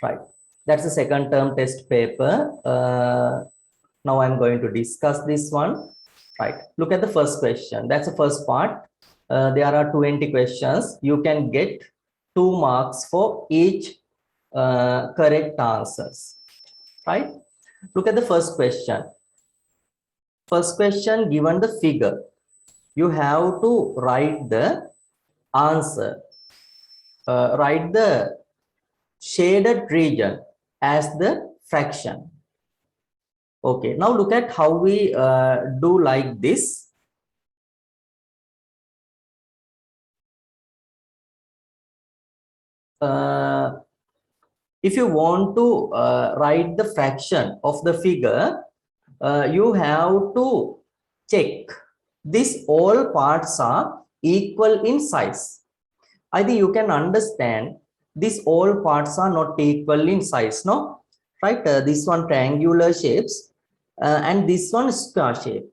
Right. That's the second term test paper. Now I'm going to discuss this one. Right. Look at the first question. That's the first part. There are 20 questions. You can get 2 marks for each correct answers. Right. Look at the first question. First question, given the figure, you have to write the answer. Write the shaded region as the fraction. Okay, now look at how we do like this. If you want to write the fraction of the figure, you have to check these all parts are equal in size. I think you can understand these all parts are not equal in size, no? Right? This one triangular shapes and this one square shape.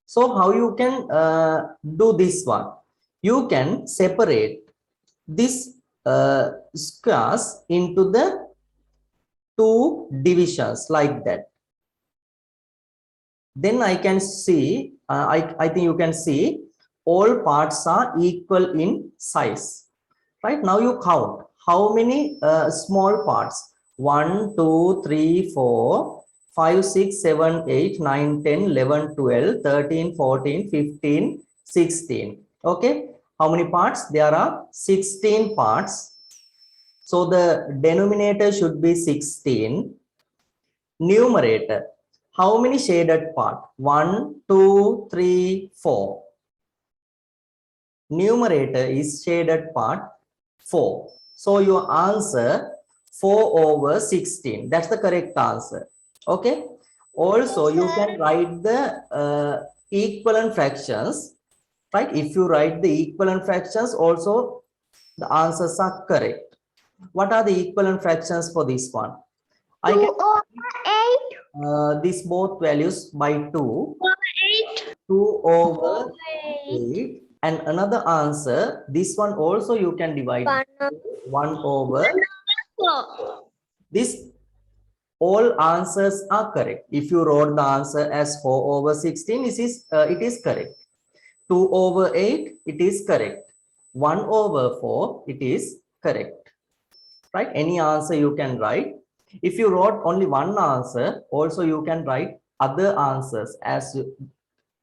So how you can do this one? You can separate this squares into the 2 divisions like that. Then I can see, I think you can see all parts are equal in size. Right, now you count how many small parts. 1, 2, 3, 4, 5, 6, 7, 8, 9, 10, 11, 12, 13, 14, 15, 16. Okay, how many parts? There are 16 parts. So the denominator should be 16. Numerator, how many shaded part? 1, 2, 3, 4. Numerator is shaded part 4. So your answer 4/16. That's the correct answer. Okay. Also, you can write the equivalent fractions. Right. If you write the equivalent fractions, also the answers are correct. What are the equivalent fractions for this one? I can 2/8. these both values by 2. 8. 2/8. And another answer, this one also you can divide 1/4. This all answers are correct. If you wrote the answer as 4/16, it is correct. 2/8, it is correct. 1/4, it is correct. Right? Any answer you can write. If you wrote only one answer, also you can write other answers as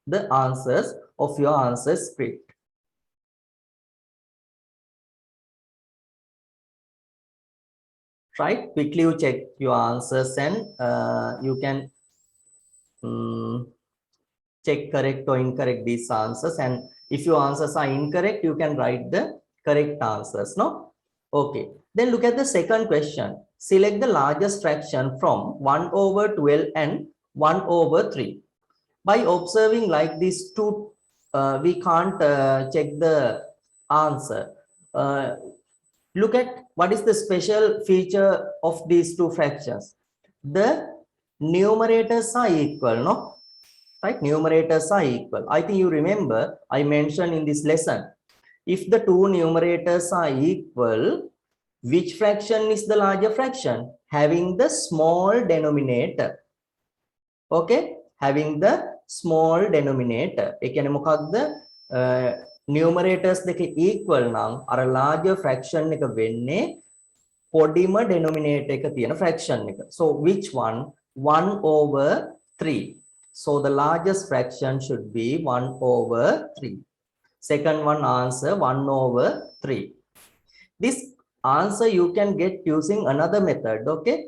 the answers of your answer script. Right, quickly you check your answers and you can check correct or incorrect these answers, and if your answers are incorrect you can write the correct answers. No, okay, then look at the second question. Select the largest fraction from 1/12 and 1/3. By observing like these two, we can't check the answer. Look at what is the special feature of these two fractions. The numerators are equal, no? Right? Numerators are equal. I think you remember I mentioned in this lesson, if the two numerators are equal, which fraction is the larger fraction? Having the small denominator. Okay? Having the small denominator. ඒ කියන්නේ මොකක්ද? Numerators දෙක equal නම් අර larger fraction එක වෙන්නේ පොඩිම denominator එක තියෙන fraction එක. So which one? 1/3. So the largest fraction should be 1/3. Second one answer 1/3. This answer you can get using another method. Okay,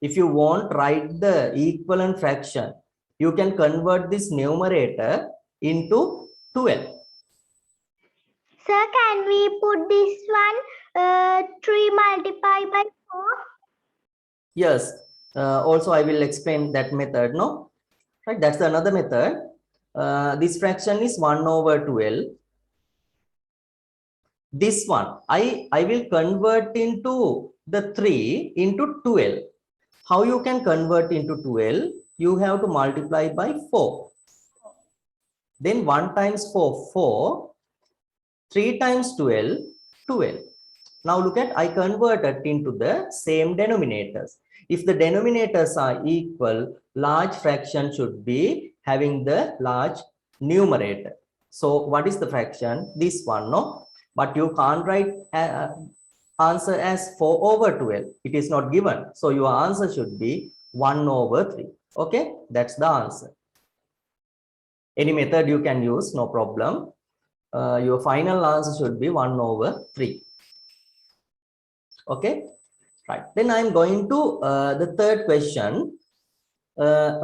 if you want write the equivalent fraction, you can convert this numerator into 12. Sir, can we put this one 3 multiplied by 4? Yes, also I will explain that method. No, right, that's another method. This fraction is 1/12. This one I will convert into the 3 into 12. How you can convert into 12? You have to multiply by 4. Then 1 times 4, 4. 3 times 12, 12. Now look at, I converted into the same denominators. If the denominators are equal, large fraction should be having the large numerator. So what is the fraction? This one, no? But you can't write answer as 4 over 12. It is not given. So your answer should be 1 over 3. Okay, that's the answer. Any method you can use, no problem. Your final answer should be 1 over 3. Okay, right. Then I'm going to the third question.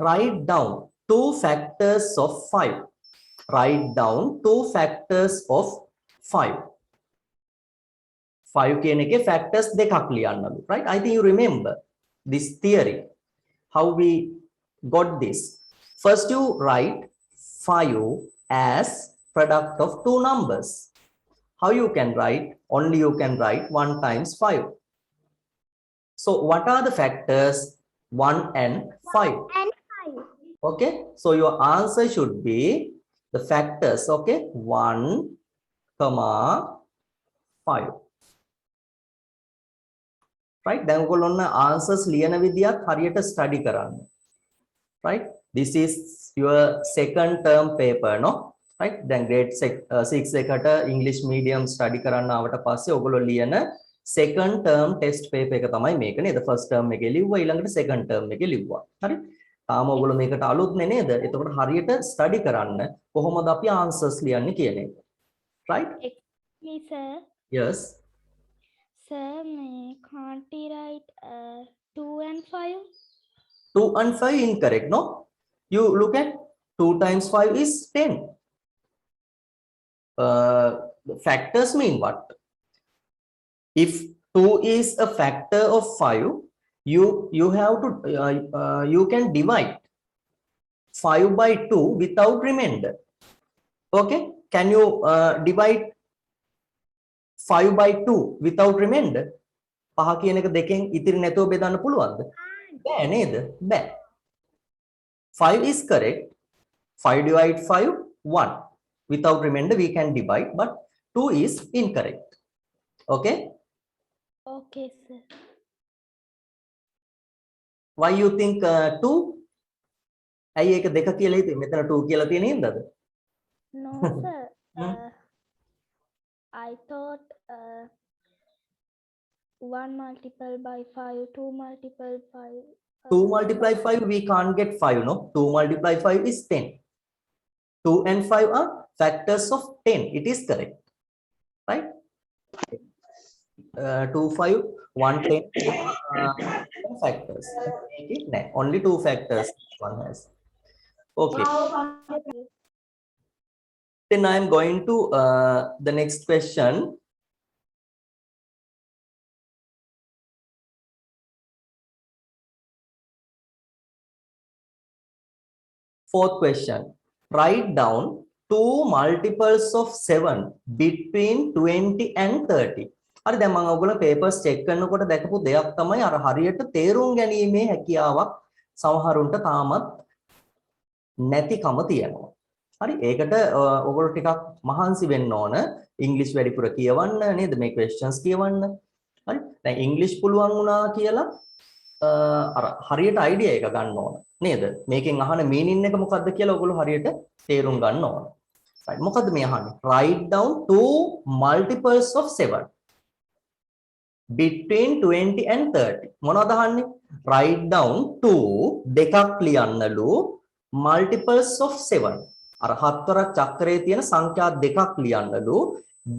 Write down 2 factors of 5. Write down 2 factors of 5. 5 කියන එකේ factors දෙකක් ලියන්නලු, right? I think you remember this theory, how we got this. First you write 5 as product of 2 numbers. How you can write? Only you can write 1 times 5. So what are the factors? 1 and 5. 1 and 5. Okay, so your answer should be the factors, okay, 1 comma 5. Right, දැන් ඔයගොල්ලෝ answers ලියන විදියක් හරියට study කරන්න. Right, this is your second term paper, no? Right, දැන් grade 6 එකට English medium study කරන්න ආවට පස්සේ ඔයගොල්ලෝ ලියන second term test paper එක තමයි මේක නේද? first term එකේ ලිව්වා, ඊළඟට second term එකේ ලිව්වා. හරි? තාම ඔයගොල්ලෝ මේකට අලුත් නේද? එතකොට හරියට study කරන්න කොහොමද අපි answers ලියන්නේ කියන එක. Right? Excuse me, sir. Yes. Sir, can't we write 2 and 5? 2 and 5 incorrect, no? You look at 2 times 5 is 10. Factors mean what? If 2 is a factor of 5, you have to you can divide 5 by 2 without remainder. Okay, can you divide 5 by 2 without remainder? පහ කියන එක දෙකෙන් ඉතිරි නැතුව බෙදන්න පුළුවන්ද? බෑ නේද? බෑ. 5 is correct. 5 divide 5, 1. Without remainder we can divide, but 2 is incorrect. Okay? Okay, sir. Why you think 2? ඇයි ඒක දෙක කියලා හිතුවේ? මෙතන 2 කියලා තියෙන හින්දාද? No, sir. I thought 1 multiplied by 5, 2 multiplied by 2 multiply 5, we can't get 5, no? 2 multiply 5 is 10. 2 and 5 are factors of 10. It is correct. Right? 2, 5, 1, 10 factors. Okay? Only 2 factors one has. Okay. Then I am going to the next question. Fourth question. Write down 2 multiples of 7 between 20 and 30. හරි දැන් මම ඔයගොල්ලෝ papers check කරනකොට දැකපු දෙයක් තමයි අර හරියට තේරුම් ගැනීමේ හැකියාවක් සමහරුන්ට තාමත් නැතිකම තියෙනවා. හරි ඒකට ඔයගොල්ලෝ ටිකක් මහන්සි වෙන්න ඕන. ඉංග්‍රීසි වැඩිපුර කියවන්න නේද මේ questions කියවන්න. හරි දැන් ඉංග්‍රීසි පුළුවන් වුණා කියලා අර හරියට idea එක ගන්න ඕන නේද? මේකෙන් අහන meaning එක මොකක්ද කියලා ඔයගොල්ලෝ හරියට තේරුම් ගන්න ඕන. right මොකද්ද මේ අහන්නේ? Write down 2 multiples of 7 between 20 and 30. මොනවද අහන්නේ? Write down 2 දෙකක් ලියන්නලු multiples of 7. අර හතරක් චක්‍රයේ තියෙන සංඛ්‍යා දෙකක් ලියන්නලු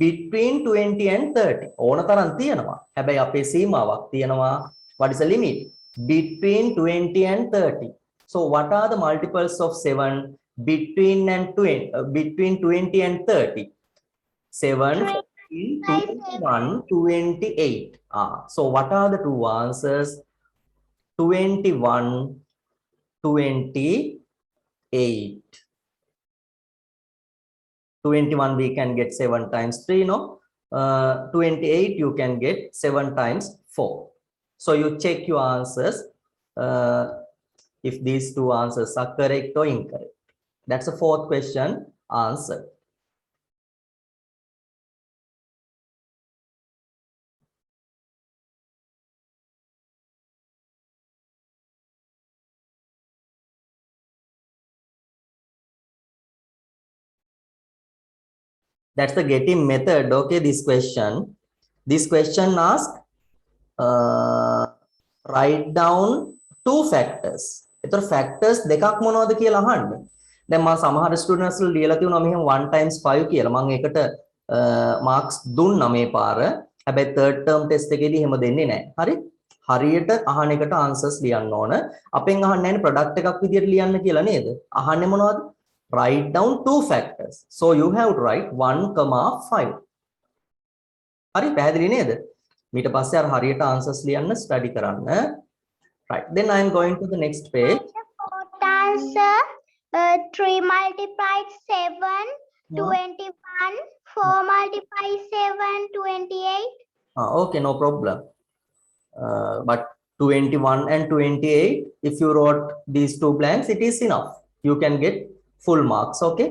between 20 and 30. ඕන තරම් තියෙනවා. හැබැයි අපේ සීමාවක් තියෙනවා. What is the limit? Between 20 and 30. So what are the multiples of 7 between 20 and 30? 7, 21, 28. So what are the two answers? 21, 28. 21 we can get 7 times 3, no? 28 you can get 7 times 4. So you check your answers if these two answers are correct or incorrect. That's the fourth question answer. That's the getting method. Okay, this question asks write down two factors. එතකොට factors දෙකක් මොනවද කියලා අහන්න. දැන් මම සමහර students වල ලියලා තියෙනවා මෙහෙම 1 times 5 කියලා. මම ඒකට මාක්ස් දුන්නා මේ පාර. හැබැයි third term test එකේදී එහෙම දෙන්නේ නැහැ. හරි? හරියට අහන එකට answers ලියන්න ඕන. අපෙන් අහන්නේ නැහැ product එකක් විදියට ලියන්න කියලා නේද? අහන්නේ මොනවද? Write down two factors. So you have to write 1,5. හරි පැහැදිලි නේද? ඊට පස්සේ අර හරියට answers ලියන්න study කරන්න. Right. Then I am going to the next page. Fourth answer, 3 multiplied 7, 21. 4 multiplied 7, 28. Okay, no problem. But 21 and 28, if you wrote these two blanks, it is enough. You can get full marks. Okay.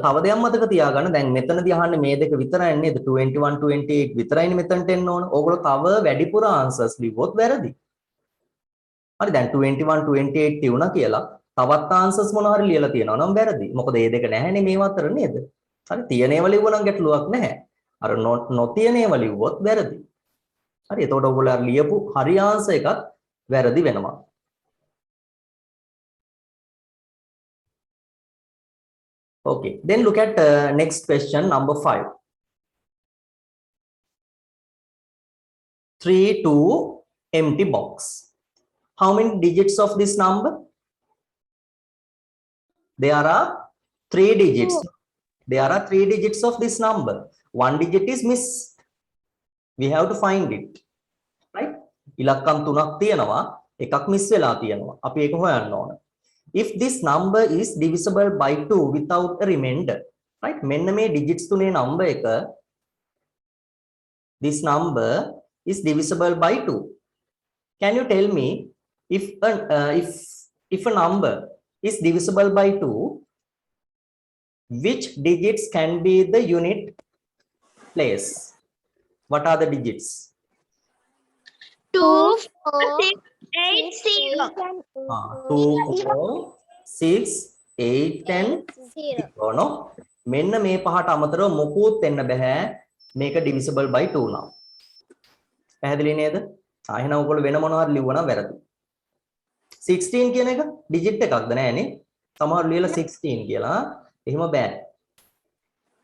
තව දෙයක් මතක තියාගන්න. දැන් මෙතනදී අහන්නේ මේ දෙක විතරයි නේද? 21 28 විතරයිනේ මෙතනට එන්න ඕන. ඕගොල්ලෝ තව වැඩිපුර answers ලිව්වොත් වැරදි. හරි දැන් 21 28 තියුණා කියලා තවත් answers මොනවා හරි ලියලා තියෙනවා නම් වැරදි. මොකද මේ දෙක නැහැනේ මේව අතර නේද? හරි තියෙන ඒවා ලිව්වනම් ගැටලුවක් නැහැ. අර නොතියන ඒවා ලිව්වොත් වැරදි. හරි එතකොට ඔයගොල්ලෝ අර ලියපු හරි answer එකත් වැරදි වෙනවා. Okay, then look at next question, number 5. 3 2 empty box. How many digits of this number? There are 3 digits. There are 3 digits of this number. One digit is missed. We have to find it. Right? ඉලක්කම් තුනක් තියෙනවා. එකක් miss වෙලා තියෙනවා. අපි ඒක හොයන්න ඕන. If this number is divisible by 2 without a remainder, right? මෙන්න මේ digits තුනේ number එක, this number is divisible by 2. Can you tell me if a number is divisible by 2, which digits can be the unit place? What are the digits? 2, 4, 6, 8, 0. 2 4 6 8 and 0 no. මෙන්න මේ පහට අමතරව මොකුත් එන්න බෑ මේක divisible by 2 නම්. පැහැදිලි නේද? එහෙනම් ඔයගොල්ලෝ වෙන මොනවා හරි ලිව්වනම් වැරදි. 16 කියන එක digit එකක්ද නෑනේ. සමහරව ලියලා 16 කියලා. එහෙම බෑ.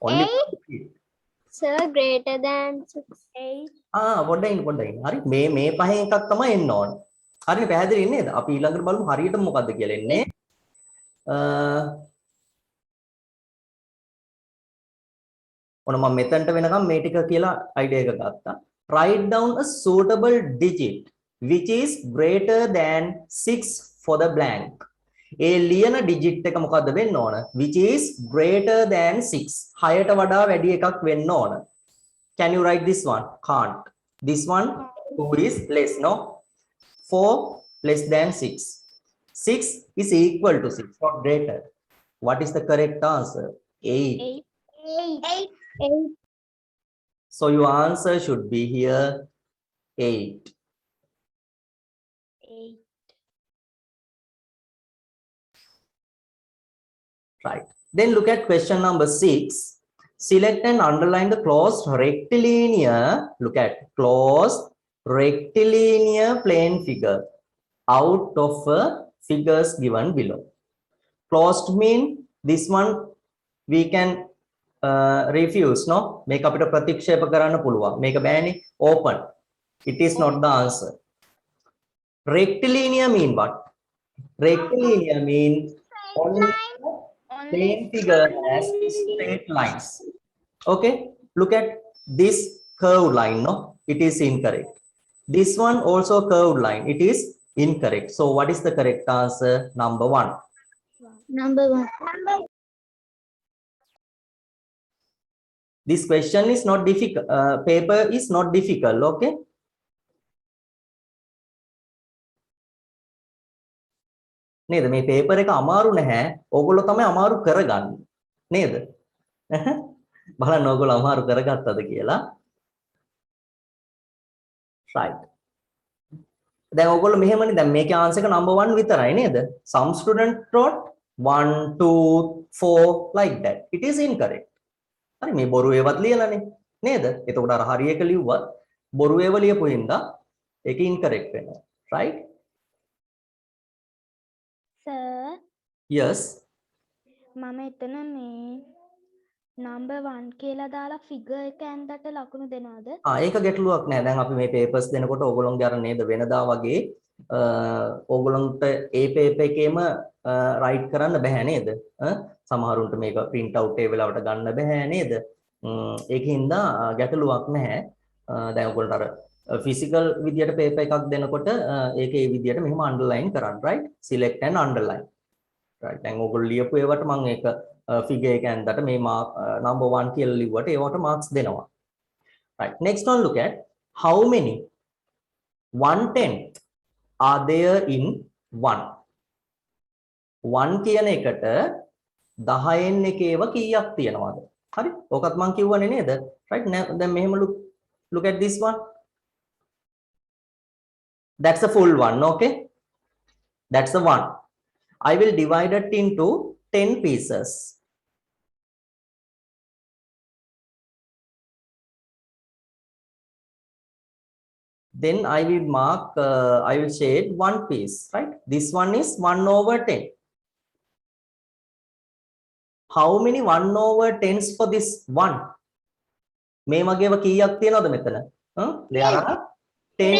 only 8. Sir, greater than 6, 8. පොඩ්ඩයි. හරි මේ පහෙන් එකක් තමයි එන්න ඕන. හරිනේ පැහැදිලි නේද? අපි ඊළඟට බලමු හරියට මොකද්ද කියලා එන්නේ. ඔන්න මම මෙතනට වෙනකම් මේ ටික කියලා idea එක ගත්තා. Write down a suitable digit which is greater than 6 for the blank. ඒ ලියන digit එක මොකද්ද වෙන්න ඕන? Which is greater than 6. 6ට වඩා වැඩි එකක් වෙන්න ඕන. Can you write this one? Can't. This one 2 is less, no? 4 less than 6. 6 is equal to 6, not greater. What is the correct answer? 8. 8. So your answer should be here 8. 8. Right. Then look at question number 6. Select and underline the closed rectilinear. Look at closed rectilinear plane figure out of figures given below. Closed mean this one we can refuse, no? Make අපිට ප්‍රතික්ෂේප කරන්න පුළුවන්. මේක බෑනේ. Open. It is not the answer. Rectilinear mean what? Rectilinear mean only plane figure has straight lines. Okay, look at this curved line, no? It is incorrect. This one also curved line. It is incorrect. So what is the correct answer? Number 1. Number 1. This question is not difficult. Paper is not difficult. Okay. නේද මේ paper එක අමාරු නැහැ. ඕගොල්ලෝ තමයි අමාරු කරගන්නේ. නේද? බලන්න ඕගොල්ලෝ අමාරු කරගත්තද කියලා. Right. දැන් ඔයගොල්ලෝ මෙහෙමනේ දැන් මේකේ answer එක number 1 විතරයි නේද? Some student wrote 1 2 4 like that. It is incorrect. හරි මේ බොරු ඒවත් ලියලානේ නේද? එතකොට අර හරි එක ලිව්වත් බොරු ඒව ලියපු හින්දා ඒක incorrect වෙනවා. Right? Sir, Yes. මම එතන මේ number 1 කියලා දාලා figure එක ඇන්දට ලකුණු දෙනවද? ඒක ගැටලුවක් නෑ. දැන් අපි මේ papers දෙනකොට ඕගොල්ලෝගේ අර නේද වෙනදා වගේ ඕගොල්ලන්ට ඒ paper එකේම write කරන්න බෑ නේද? සමහරුන්ට මේක print out ඒ වෙලාවට ගන්න බෑ නේද? ඒකින්ද ගැටලුවක් නැහැ. දැන් ඔයගොල්ලන්ට අර physical විදියට paper එකක් දෙනකොට ඒක ඒ විදියට මෙහෙම underline කරන්න right? Select and underline. right? දැන් ඔයගොල්ලෝ ලියපු ඒවට මම ඒක figure එක ඇන්දට මේ number 1 කියලා ලිව්වට ඒවට marks දෙනවා. Right. Next one, look at how many 1/10 are there in 1. 1 කියන එකට 10න් එකේව කීයක් තියෙනවද? හරි. ඔකත් මම කිව්වනේ නේද? Right. දැන් මෙහෙම look at this one. That's a full one, okay? That's the one. I will divide it into 10 pieces. Then I will mark, I will shade one piece, right? This one is 1/10. How many 1/10s for this one? මේ වගේව කීයක් තියෙනවද මෙතන? There are 10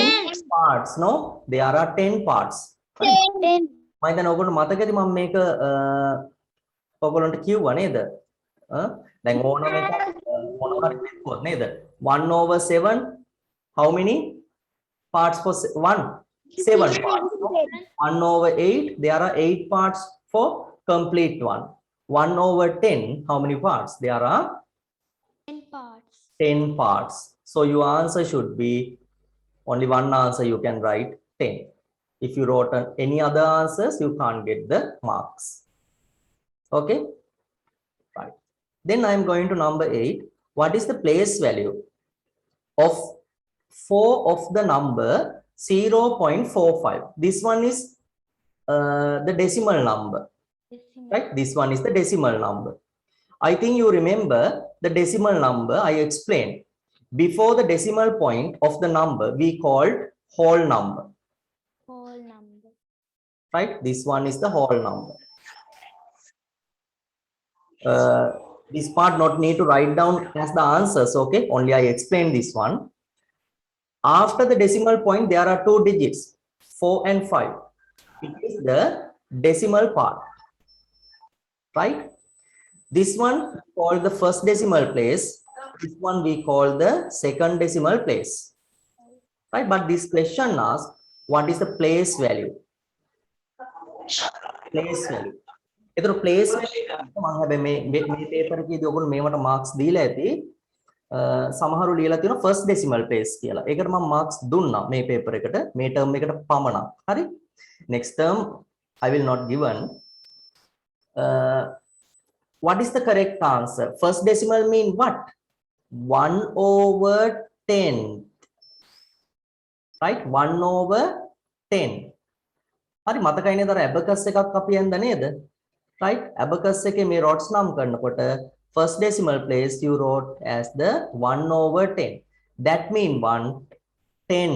parts, no? There are 10 parts. 10. මම දැන් ඔයගොල්ලෝ මතකද මම මේක ඔයගොල්ලන්ට කිව්වා නේද? දැන් ඕනම එකක් මොනවා හරි කිව්වොත් නේද? 1/7 how many parts for 1? 7 parts. 1/8, there are 8 parts for complete one. 1/10, how many parts? There are 10 parts. 10 parts. So your answer should be only one answer you can write 10. If you wrote any other answers, you can't get the marks. Okay? Right. Then I am going to number 8. What is the place value of 4 of the number 0.45? This one is the decimal number, right? This one is the decimal number. I think you remember the decimal number I explained. Before the decimal point of the number, we called whole number. Whole number. Right? This one is the whole number. This part not need to write down as the answers, okay? Only I explain this one. After the decimal point, there are 2 digits, 4 and 5. It is the decimal part, right? This one we call the first decimal place. This one we call the second decimal place, right? But this question asks, what is the place value? Place value. ඒතර place value මම හැබැයි මේ paper එකේදී ඔයගොල්ලෝ මේවට marks දීලා ඇති. සමහරු ලියලා තියෙනවා first decimal place කියලා. ඒකට මම marks දුන්නා මේ paper එකට මේ term එකට පමණක්. හරි? Next term I will not given. What is the correct answer? First decimal mean what? 1/10. Right? 1/10. හරි මතකයි නේද අර abacus එකක් අපි යන්ද නේද? Right? Abacus එකේ මේ rods නම් කරනකොට first decimal place you wrote as the 1/10. That mean 1/10.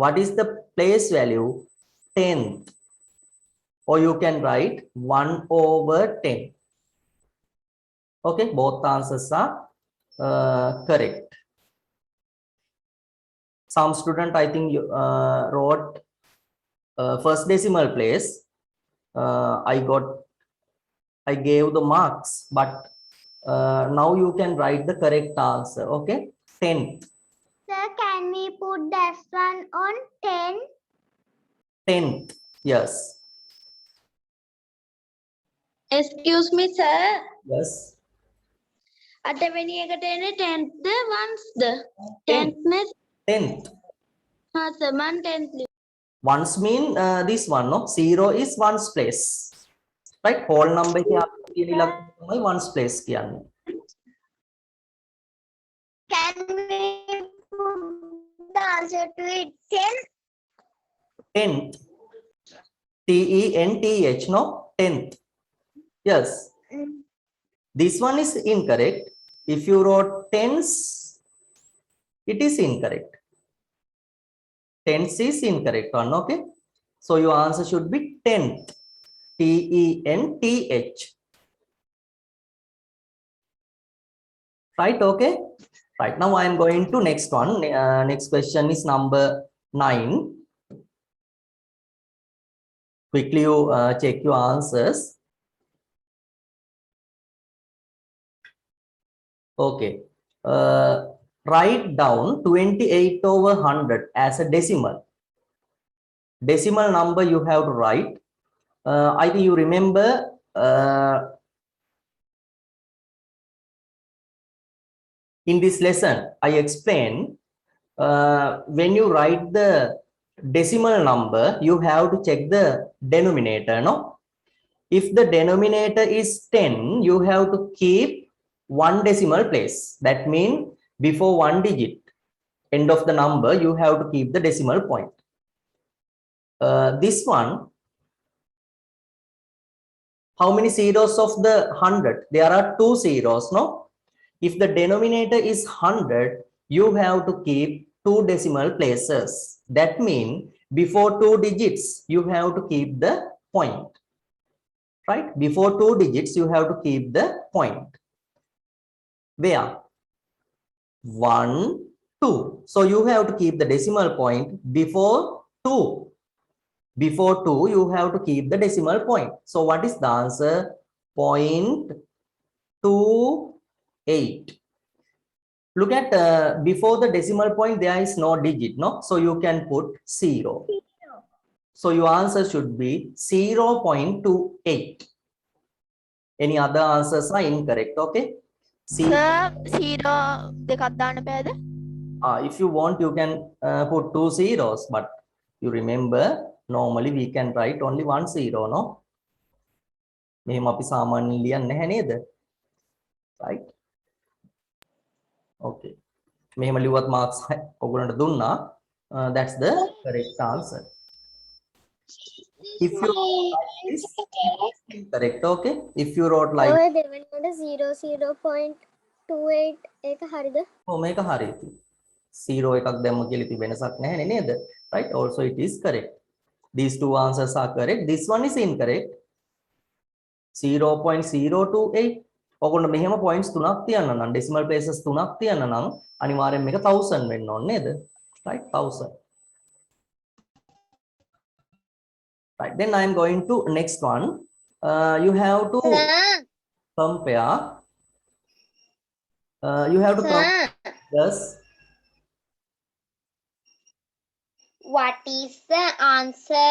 What is the place value? 10th. Or you can write 1/10. Okay, both answers are correct. Some student I think you wrote first decimal place. I gave the marks, but now you can write the correct answer. Okay, 10th. Sir, can we put that one on 10? 10th. Yes. Excuse me, sir. Yes. අටවෙනි එකට එන්නේ 10th ද 1st ද 10th. 10th නේ 10th. හා sir මම 10th Ones mean this one, no? 0 is ones place. Right? Whole number එකේ අපි කියන ඉලක්කය තමයි ones place කියන්නේ. Can we put the answer to it 10. Tenth. T-E-N-T-H, no? Tenth. Yes. This one is incorrect. If you wrote tens, it is incorrect. Tens is incorrect one, okay? So your answer should be tenth. T-E-N-T-H. Right, okay? Right, now I am going to next one. Next question is number 9. Quickly you check your answers. Okay. Write down 28/100 as a decimal. Decimal number you have to write. I think you remember in this lesson, I explained when you write the decimal number, you have to check the denominator, no? If the denominator is 10, you have to keep one decimal place. That means before one digit, end of the number, you have to keep the decimal point. This one, how many zeros of the 100? There are 2 zeros, no? If the denominator is 100, you have to keep 2 decimal places. That means before 2 digits, you have to keep the point. Right? Before 2 digits, you have to keep the point. Where? 1, 2. So you have to keep the decimal point before 2. Before 2, you have to keep the decimal point. So what is the answer? 0.28. Look at before the decimal point, there is no digit, no? So you can put 0. So your answer should be 0.28. Any other answers are incorrect, okay? Sir, 0 දෙකක් දාන්න බෑද? If you want, you can put 2 zeros, but you remember, normally we can write only 1 zero, no? මෙහෙම අපි සාමාන්‍යයෙන් ලියන්නේ නැහැ නේද? Right? Okay. මෙහෙම ලිව්වත් marks ඔයගොල්ලන්ට දුන්නා. That's the correct answer. If you write this, correct, okay? If you wrote like 0.28 එක හරිද? මේක හරියි. 0 එකක් දැම්ම කියලා ඉතින් වෙනසක් නැහැ නේද? Right? Also it is correct. These two answers are correct. This one is incorrect. 0.028. ඔයගොල්ලෝ මෙහෙම points 3ක් තියන්න නම් decimal places 3ක් තියන්න නම් අනිවාර්යෙන් මේක 1000 වෙන්න ඕනේ නේද? Right? 1000. Right. Then I am going to next one. You have to compare. You have to compare. Yes. What is the answer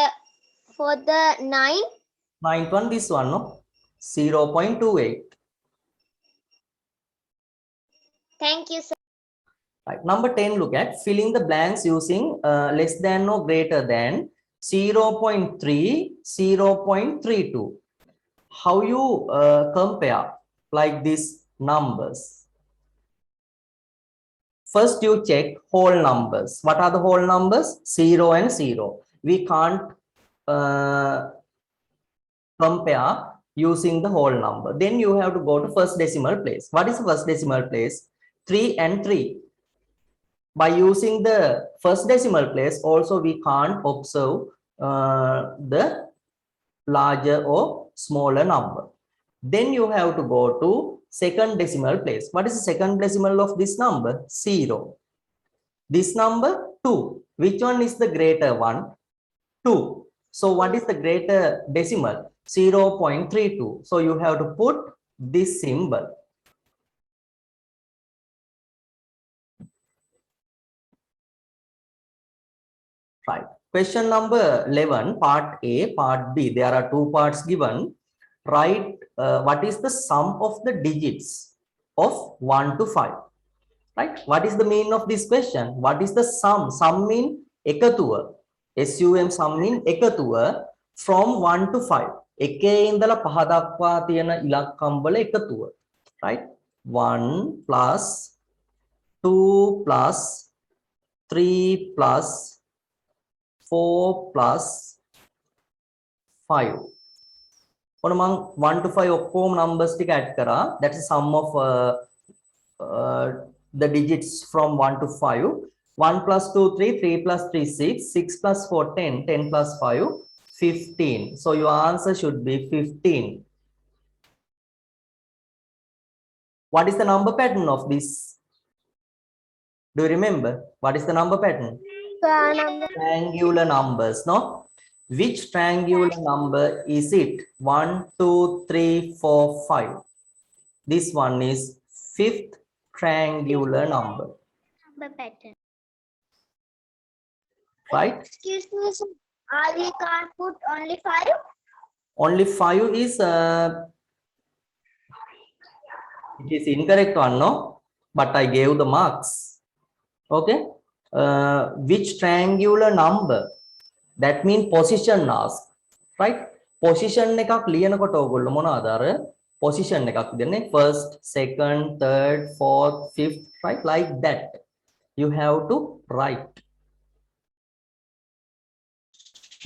for the 9? 9th one, this one, no? 0.28. Thank you, sir. Right. Number 10, look at filling the blanks using less than or greater than 0.3, 0.32. How you compare like these numbers? First, you check whole numbers. What are the whole numbers? 0 and 0. We can't compare using the whole number. Then you have to go to first decimal place. What is the first decimal place? 3 and 3. By using the first decimal place, also we can't observe the larger or smaller number. Then you have to go to second decimal place. What is the second decimal of this number? 0. This number 2. Which one is the greater one? 2. So what is the greater decimal? 0.32. So you have to put this symbol. Right. Question number 11, part A, part B. There are 2 parts given. Write what is the sum of the digits of 1 to 5. Right? What is the meaning of this question? What is the sum? Sum mean ekatuwa. SUM sum mean ekatuwa from 1 to 5. එකේ ඉඳලා 5 දක්වා තියෙන ඉලක්කම් වල එකතුව. Right? 1 plus 2 plus 3 plus 4 plus 5. When 1 to 5 ඔක්කොම numbers ටික add කරා, that's the sum of the digits from 1 to 5. 1 plus 2 3, 3 plus 3 6, 6 plus 4 10, 10 plus 5 15. So your answer should be 15. What is the number pattern of this? Do you remember? What is the number pattern? Triangular numbers, no? Which triangular number is it? 1, 2, 3, 4, 5. This one is fifth triangular number, Pattern. right? Excuse me, sir. We can't put only 5? Only 5 is it is incorrect one, no? But I gave the marks. Okay. Which triangular number? That means position ask, right? Position එකක් ලියනකොට ඔයගොල්ලෝ මොනවාද අර position එකක් දෙන්නේ first, second, third, fourth, fifth, right? Like that. You have to write.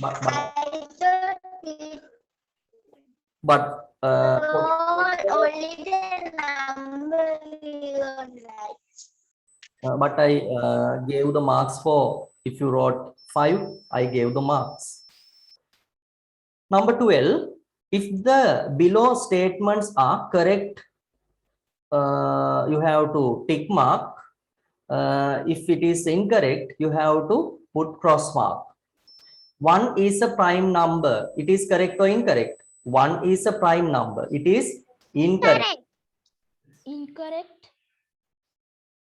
But only the number you write. but I gave the marks for if you wrote 5, I gave the marks. Number 12, if the below statements are correct, you have to tick mark. If it is incorrect, you have to put cross mark. 1 is a prime number. It is correct or incorrect? 1 is a prime number. It is incorrect. Incorrect.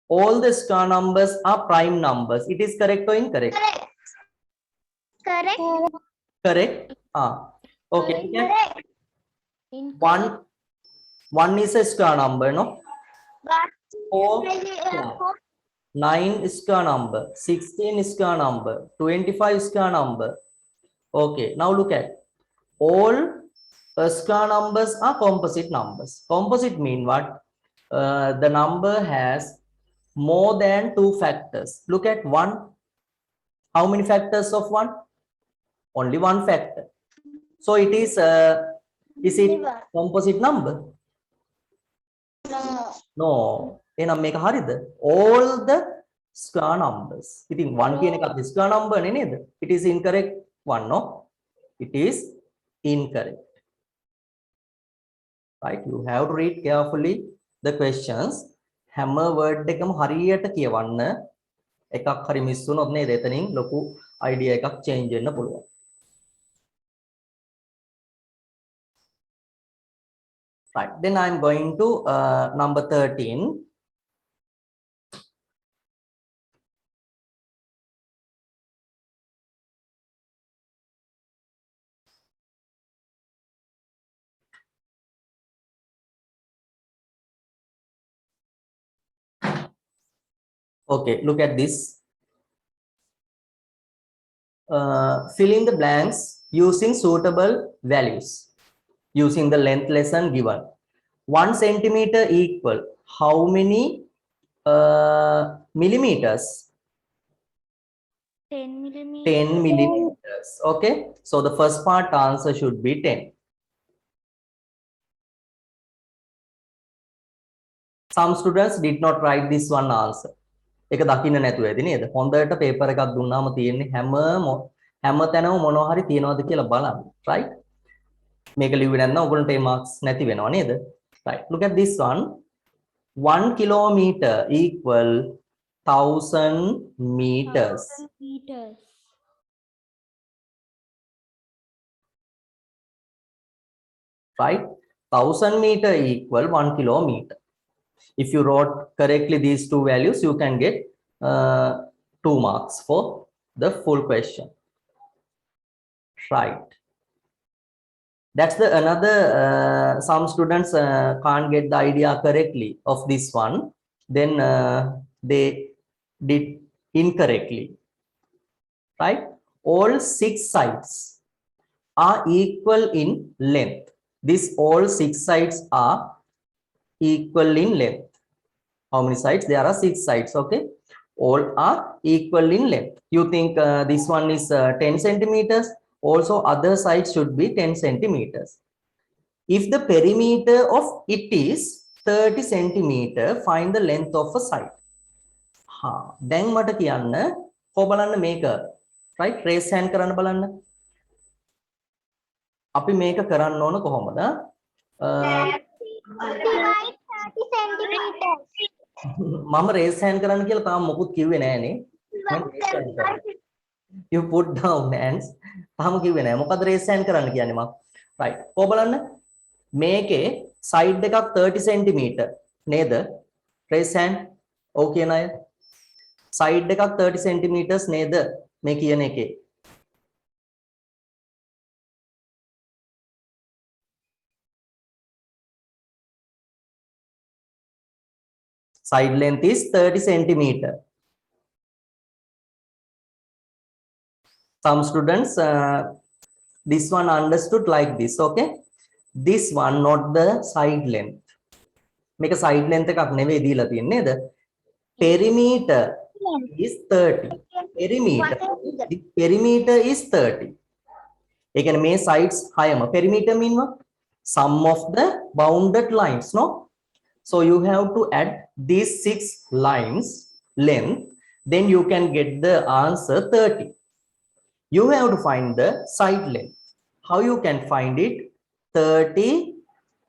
All the star numbers are prime numbers. It is correct or incorrect? Correct. Correct. Okay. Correct. One is a star number, no? But 4, 9 is star number, 16 is star number, 25 is star number. Okay, now look at all star numbers are composite numbers. Composite mean what? The number has more than 2 factors. Look at 1. How many factors of 1? Only 1 factor. So it is it composite number? No. එහෙනම් මේක හරිද? All the square numbers. ඉතින් 1 කියන එකත් square number නේ නේද? It is incorrect one, no? It is incorrect. Right? You have to read carefully the questions. හැම word එකම හරියට කියවන්න. එකක් හරි මිස් වුණොත් නේද එතනින් ලොකු idea එකක් change වෙන්න පුළුවන්. Right, then I'm going to number 13. Okay, look at this. Fill in the blanks using suitable values. Using the length lesson given. 1 centimeter equal how many millimeters? 10 millimeters. 10 millimeters. Okay, so the first part answer should be 10. Some students did not write this one answer. ඒක දකින්න නැතුව ඇති නේද? හොඳට paper එකක් දුන්නාම තියෙන්නේ හැම තැනම මොනවා හරි තියනවද කියලා බලන්න. Right? මේක ලිව්වේ නැත්නම් ඔයගොල්ලන්ට ඒ marks නැති වෙනවා නේද? Right, look at this one. 1 kilometer equal 1000 meters. Right, 1000 meter equal 1 kilometer. If you wrote correctly these two values, you can get 2 marks for the full question. Right. That's the another some students can't get the idea correctly of this one, then they did incorrectly. Right, all 6 sides are equal in length. These all 6 sides are equal in length. How many sides? There are 6 sides. Okay, all are equal in length. You think this one is 10 centimeters, also other side should be 10 centimeters. If the perimeter of it is 30 centimeter, find the length of a side. දැන් මට කියන්න කො බලන්න මේක right raise hand කරන්න බලන්න අපි මේක කරන්න ඕන කොහොමද Divide 30 centimeters. මම raise hand කරන්න කියලා තාම මොකුත් කිව්වේ නෑනේ මම raise hand කරනවා. You put down hands තාම කිව්වේ නෑ මොකද raise hand කරන්න කියන්නේ මම right කො බලන්න මේකේ side එකක් 30 centimeter නේද raise hand okay නෑ side එකක් 30 centimeters නේද මේ කියන එකේ side length is 30 centimeter. Some students this one understood like this, okay? This one not the side length. මේක side length එකක් නෙවෙයි දීලා තියෙන්නේ නේද? Perimeter is 30. Perimeter is 30. ඒ කියන්නේ මේ sides 6ම perimeter meanwa sum of the bounded lines, no? So you have to add these 6 lines length, then you can get the answer 30. You have to find the side length. How you can find it? 30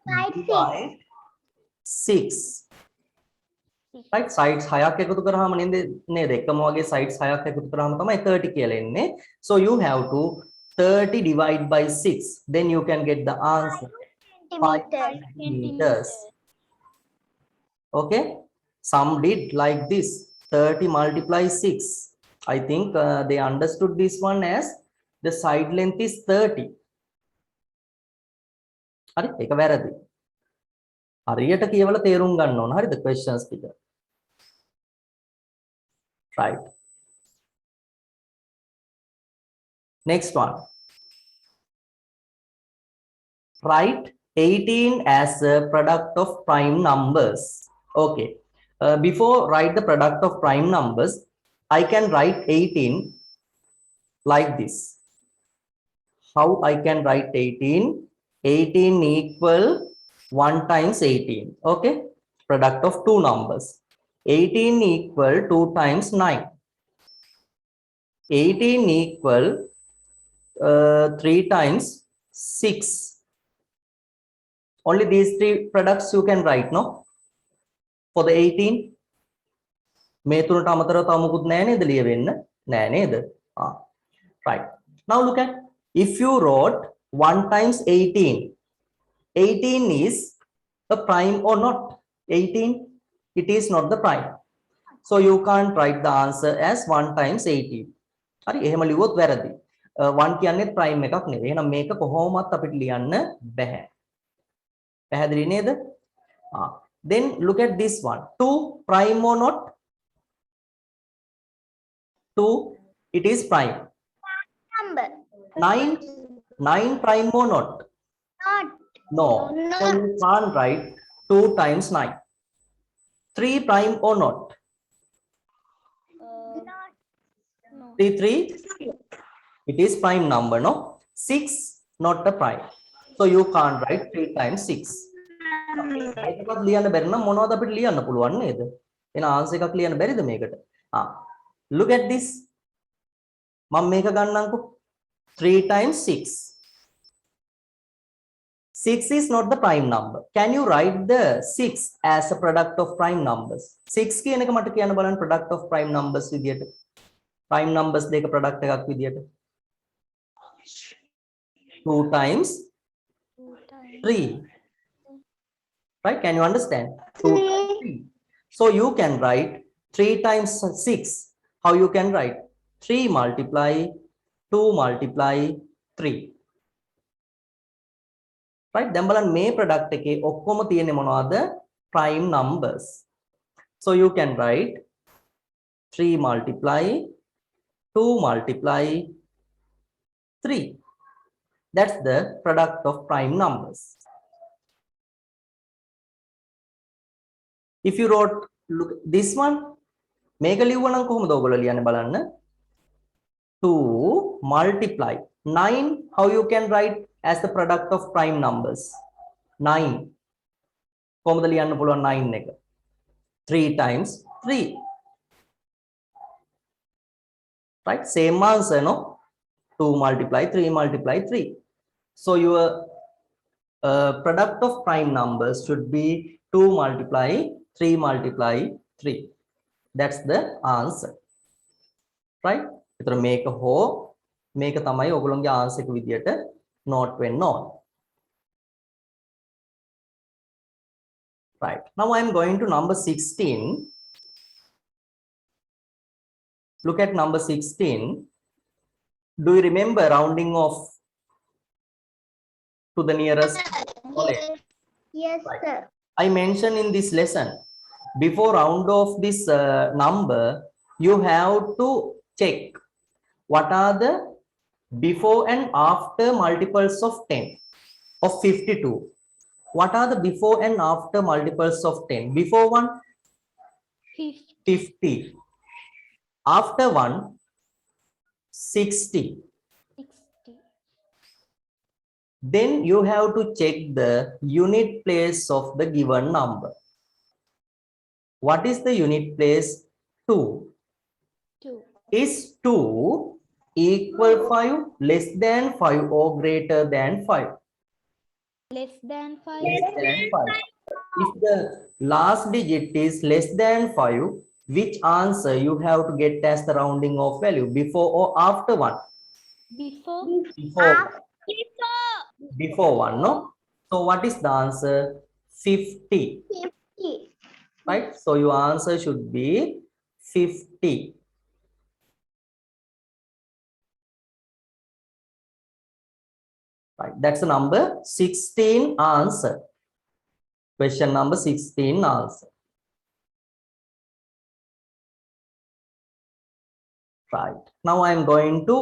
divide 6. Right, sides 6ක් එකතු කරාම නේද එකම වගේ sides 6ක් එකතු කරාම තමයි 30 කියලා එන්නේ. So you have to 30 divide by 6, then you can get the answer 5 centimeters. Okay, some did like this 30 multiply 6. I think they understood this one as the side length is 30. හරි ඒක වැරදි. හරියට කියවලා තේරුම් ගන්න ඕන. හරිද questions ටික. Right. Next one. Write 18 as a product of prime numbers. Okay. Before write the product of prime numbers, I can write 18 like this. How I can write 18? 18 equal 1 times 18. Okay. Product of two numbers. 18 equal 2 times 9. 18 equal 3 times 6. Only these three products you can write, no? For the 18. මේ තුනට අමතරව තව මොකුත් නැහැ නේද ලියවෙන්න? නෑ නේද? Right. Now look at, if you wrote 1 times 18, 18 is a prime or not? 18, it is not the prime. So you can't write the answer as 1 times 18. හරි එහෙම ලිව්වොත් වැරදි. 1 කියන්නේ prime එකක් නෙවෙයි. එහෙනම් මේක කොහොමවත් අපිට ලියන්න බෑ. පැහැදිලි නේද? Then look at this one. 2 prime or not? 2, it is prime. Number. 9 prime or not? Not. No. So you can't write 2 times 9. 3 prime or not? Not. 3, it is prime number, no? 6, not the prime. So you can't write 3 times 6. ඒකවත් ලියන්න බැරි නම් මොනවද අපිට ලියන්න පුළුවන් නේද? එහෙනම් answer එකක් ලියන්න බැරිද මේකට? Look at this. මම මේක ගන්නම්කෝ. 3 times 6. 6 is not the prime number. Can you write the 6 as a product of prime numbers? 6 කියන එක මට කියන්න බලන්න product of prime numbers විදියට. Prime numbers දෙක product එකක් විදියට. 2 times 3. Right? Can you understand? 2 times 3. So you can write 3 times 6. How you can write? 3 multiply 2 multiply 3. Right? දැන් බලන්න මේ product එකේ ඔක්කොම තියෙන්නේ මොනවද? Prime numbers. So you can write 3 multiply 2 multiply 3. That's the product of prime numbers. If you wrote, look this one, මේක ලිව්වනම් කොහොමද ඔයගොල්ලෝ ලියන්නේ බලන්න. 2 multiply 9. How you can write as the product of prime numbers? 9. කොහොමද ලියන්න පුළුවන් 9 එක? 3 times 3. Right? Same answer, no? 2 multiply 3 multiply 3. So your product of prime numbers should be 2 multiply 3 multiply 3. That's the answer. Right? එතකොට මේක හෝ මේක තමයි ඔයගොල්ලෝගේ answer එක විදියට note වෙන්න ඕන. Right. Now I am going to number 16. Look at number 16. Do you remember rounding off to the nearest whole? Yes, Right. sir. I mentioned in this lesson, before round off this number, you have to check what are the before and after multiples of 10 of 52. What are the before and after multiples of 10? Before one, 50. After one, 60. Then you have to check the unit place of the given number. What is the unit place? 2. 2. Is 2 equal 5, less than 5 or greater than 5? Less than 5. Less than 5. If the last digit is less than 5, which answer you have to get as the rounding off value? Before or after one? Before. Before. Before one, no? So what is the answer? 50. 50. Right? So your answer should be 50. Right? That's the number 16 answer. Question number 16 answer. Right. Now I am going to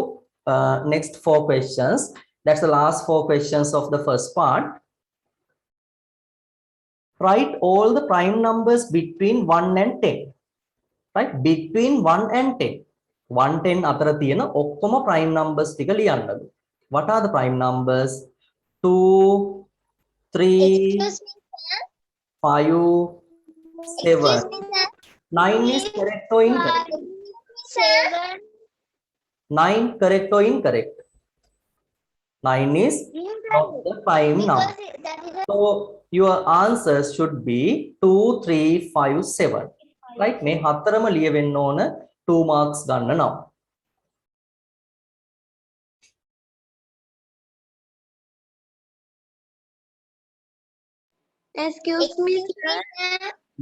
next 4 questions. That's the last 4 questions of the first part. Write all the prime numbers between 1 and 10. Right? Between 1 and 10. 1 10 අතර තියෙන ඔක්කොම prime numbers ටික ලියන්නද. What are the prime numbers? 2 3 Excuse me, sir. 5 7. Excuse me, sir. 9 is correct or incorrect? 7. 9 correct or incorrect? 9 is not the prime number. Because that is a So your answers should be 2 3 5 7. Right? මේ හතරම ලියවෙන්න ඕන 2 marks ගන්න නම්. Excuse me, sir.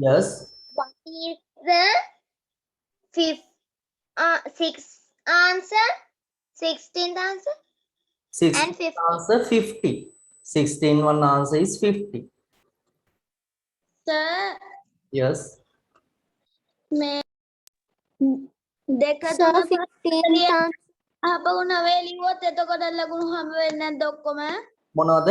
Yes. What is the fifth, sixth answer? 16th answer? 6 And 50. answer 50. 16 one answer is 50. Sir, Yes. may දෙක Sir, තුන 15th answer. අපහු නවය ලිව්වොත් එතකොට ලකුණු හම්බ වෙන්නේ නැද්ද ඔක්කොම? මොනවද?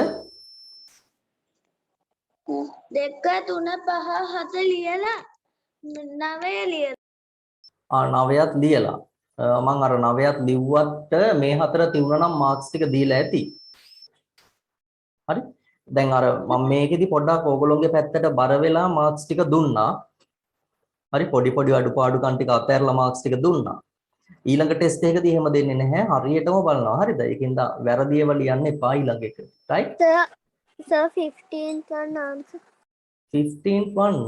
දෙක තුන පහ හත ලියලා නවය ලියලා. 9ත් ලියලා. මම අර 9ත් ලිව්වට මේ හතර තියුණා නම් මාක්ස් ටික දීලා ඇති. හරි? දැන් අර මම මේකෙදි පොඩ්ඩක් ඕගොල්ලෝගේ පැත්තට බර වෙලා මාක්ස් ටික දුන්නා. හරි පොඩි පොඩි අඩුපාඩුකම් ටික අතහැරලා මාක්ස් ටික දුන්නා. ඊළඟ ටෙස්ට් එකදී එහෙම දෙන්නේ නැහැ. හරියටම බලනවා. හරිද? ඒකින්ද වැරදි ඒවා ලියන්න එපා ඊළඟ එක. right? Sir, 15th one answer. 15th one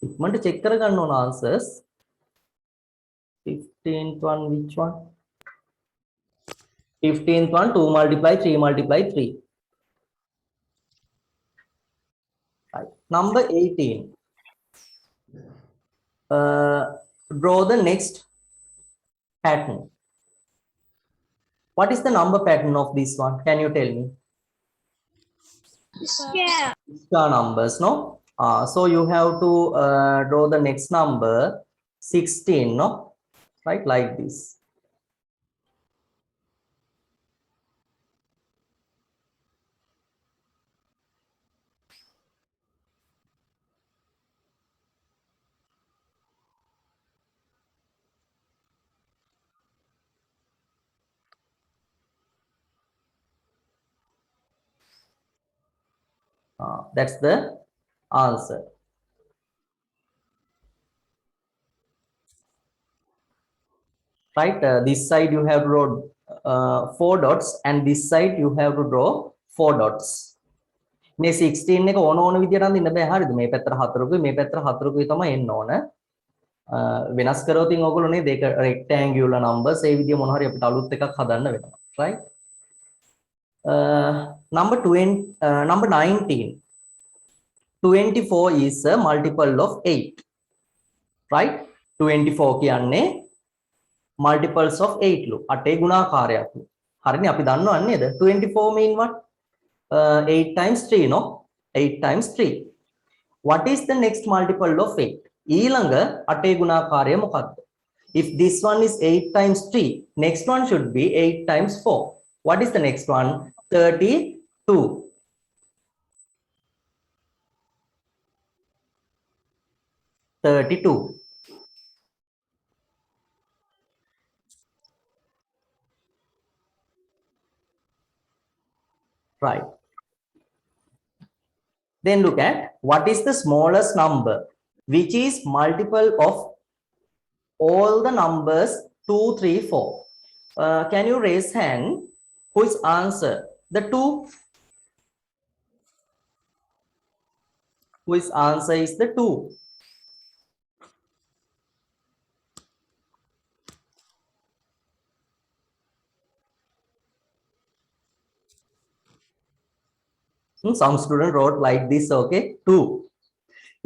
ඉක්මනට check කරගන්න ඕන answers. 15th one which one? 15th one 2 multiply 3 multiply 3. Right. Number 18. Draw the next pattern. What is the number pattern of this one? Can you tell me? Yeah. Star numbers, no? So you have to draw the next number 16, no? Right, like this. That's the answer. Right, this side you have to draw 4 dots and this side you have to draw 4 dots. මේ 16 එක ඕන විදියට අඳින්න බෑ හරිද? මේ පැත්තට 4කුයි මේ පැත්තට 4කුයි තමයි එන්න ඕන. වෙනස් කරොත් ඉතින් ඔයගොල්ලෝ නේද ඒක rectangular numbers ඒ විදිය මොන හරි අපිට අලුත් එකක් හදන්න වෙනවා. Right? Number 19. 24 is a multiple of 8. Right? 24 කියන්නේ multiples of 8 ලු. 8 ගුණාකාරයක් ලු. හරිනේ අපි දන්නවද නේද? 24 mean what? 8 times 3 no? 8 times 3. What is the next multiple of 8? ඊළඟ 8 ගුණාකාරය මොකක්ද? If this one is 8 times 3, next one should be 8 times 4. What is the next one? 32. Right. Then look at what is the smallest number which is multiple of all the numbers 2, 3, 4. Can you raise hand? Who is answer? The 2. Who is answer is the 2. Some student wrote like this, okay? 2.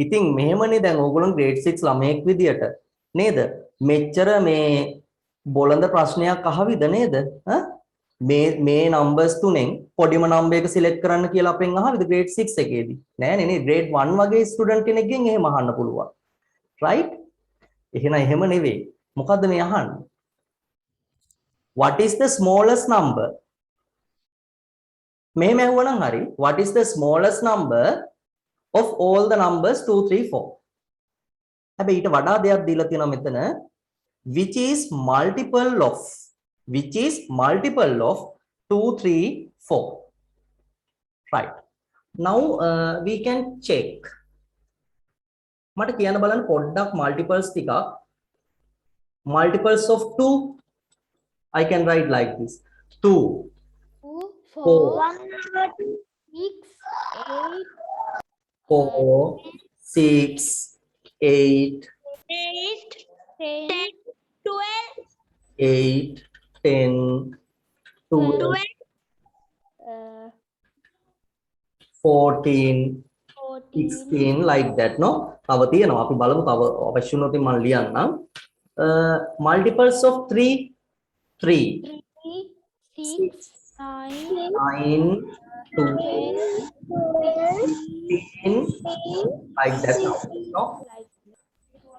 ඉතින් මෙහෙමනේ දැන් ඕගොල්ලෝ grade 6 ළමයෙක් විදියට නේද? මෙච්චර මේ බොළඳ ප්‍රශ්නයක් අහවිද නේද? මේ numbers තුනෙන් පොඩිම number එක select කරන්න කියලා අපෙන් අහවිද grade 6 එකේදී? නෑනේ නේ grade 1 වගේ student කෙනෙක්ගෙන් එහෙම අහන්න පුළුවන්. right? එහෙම නෙවෙයි. මොකද්ද මේ අහන්නේ? What is the smallest number? මෙහෙම ඇහුවනම් හරි. What is the smallest number of all the numbers 2, 3, 4? හැබැයි ඊට වඩා දෙයක් දීලා තියෙනවා මෙතන. Which is multiple of 2, 3, 4. Right. Now we can check. මට කියන්න බලන්න පොඩ්ඩක් multiples ටිකක්. Multiples of 2. I can write like this. 2, 4, 4, 6, 8, 8, 10, 12, 14, 16 like that no? තව තියෙනවා අපි බලමු තව අවශ්‍ය වුණොත් මම ලියන්නම්. Multiples of 3, 3, 6, 9, 12, 15 like that no?